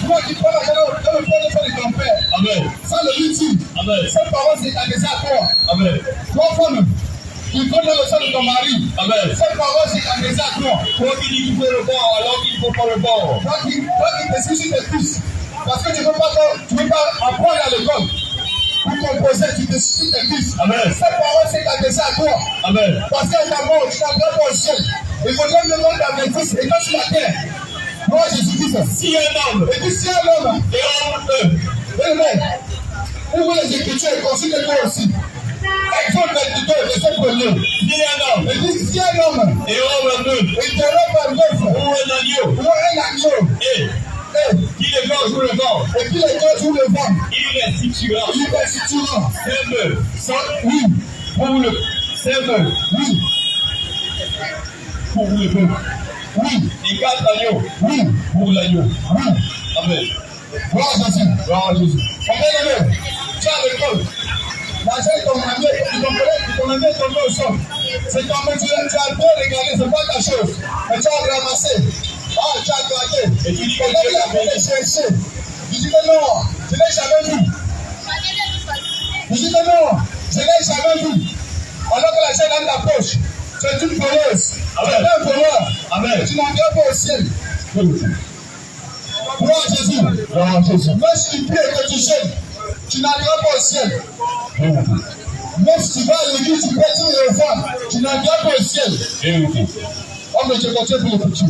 Toi qui prends l'argent dans le portefeuille de ton père. Amen. Sans le litige. Amen. Cette parole est adressée à toi. Amen. Toi, femme, qui prends le sang de ton mari. Amen. Cette parole est adressée à toi. Toi qui dis qu'il faut le bord alors qu'il ne faut pas le bord. Toi qui te suis sur tes fils. Parce que tu ne veux pas apprendre à l'école. Pour composer, tu te suis sur tes fils. Amen. Cette parole est adressée à toi. Amen. Parce qu'à ta mort, tu n'as pas au ciel. Il faut donner le nom d'un fils et pas sur la terre. Moi, Jésus-Christ. Si un homme Et puis si un homme, et un homme, amen, ouvre les Écritures et consulte-toi aussi. Exode 22, verset 1er. si un homme Et puis si un homme, et un homme, il te robe un bœuf ou un agneau, ou un agneau, et qui le gorge ou le vent, et puis les deux jours le vent, il restituera il restituera. un bœuf, Oui, pour le bœuf, oui, pour le bœuf, oui, et 4 agneaux oui, pour l'agneau. oui. Amen. Gloire à Jésus. Gloire à Jésus. Mon bien-aimé, tu as l'école. L'argent est ton ami, ton collègue, ton ami est tombé au sol. C'est ton ami, tu as bien regardé, c'est pas ta chose. Mais tu as ramassé. Ah, tu as gardé. Et tu dis que Ton ami a fait chercher. Tu dis que non, je ne l'ai jamais vu. Tu dis que non, je ne l'ai jamais vu. Alors que l'argent est dans ta poche. Tu es une voleuse. Tu es un voleur. Amen. Tu n'entres pas au ciel. Gloire à Jésus. Gloire à Jésus. Même si tu pries et que tu gênes, tu n'arriveras pas au ciel. Même si tu vas à l'église, tu pries et femmes, tu n'arriveras pas au ciel. Oh, mais je continue pour le futur.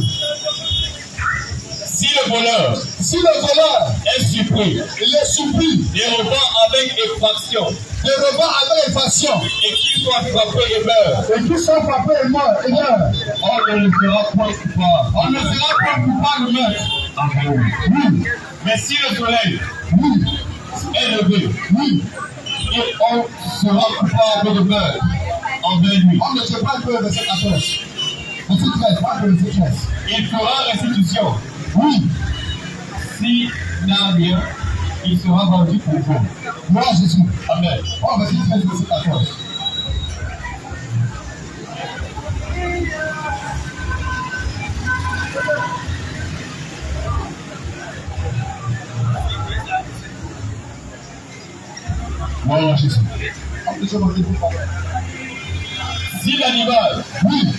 Si le voleur Si le voleur est surpris il est surpris et revend avec effraction de revoir avec effraction et qu'il soit frappé et meurt, et qu'ils sont frappés et morts, et meurent, on ne le fera point coupable. on ne sera pas coupable de meurtre. Amen. Oui, Mais si le soleil oui, est levé, oui. et on sera coupable de meurtre envers lui, On ne sait pas le verset 14. Verset 13, pas le verset 13. il fera restitution. Oui, S'il n'a rien, il sera vendu pour vous. gloire à Jésus. Amen. Oh, verset 13, verset 14. Gloire à Jésus. Oh, déjà, mon Dieu, Si l'animal oui,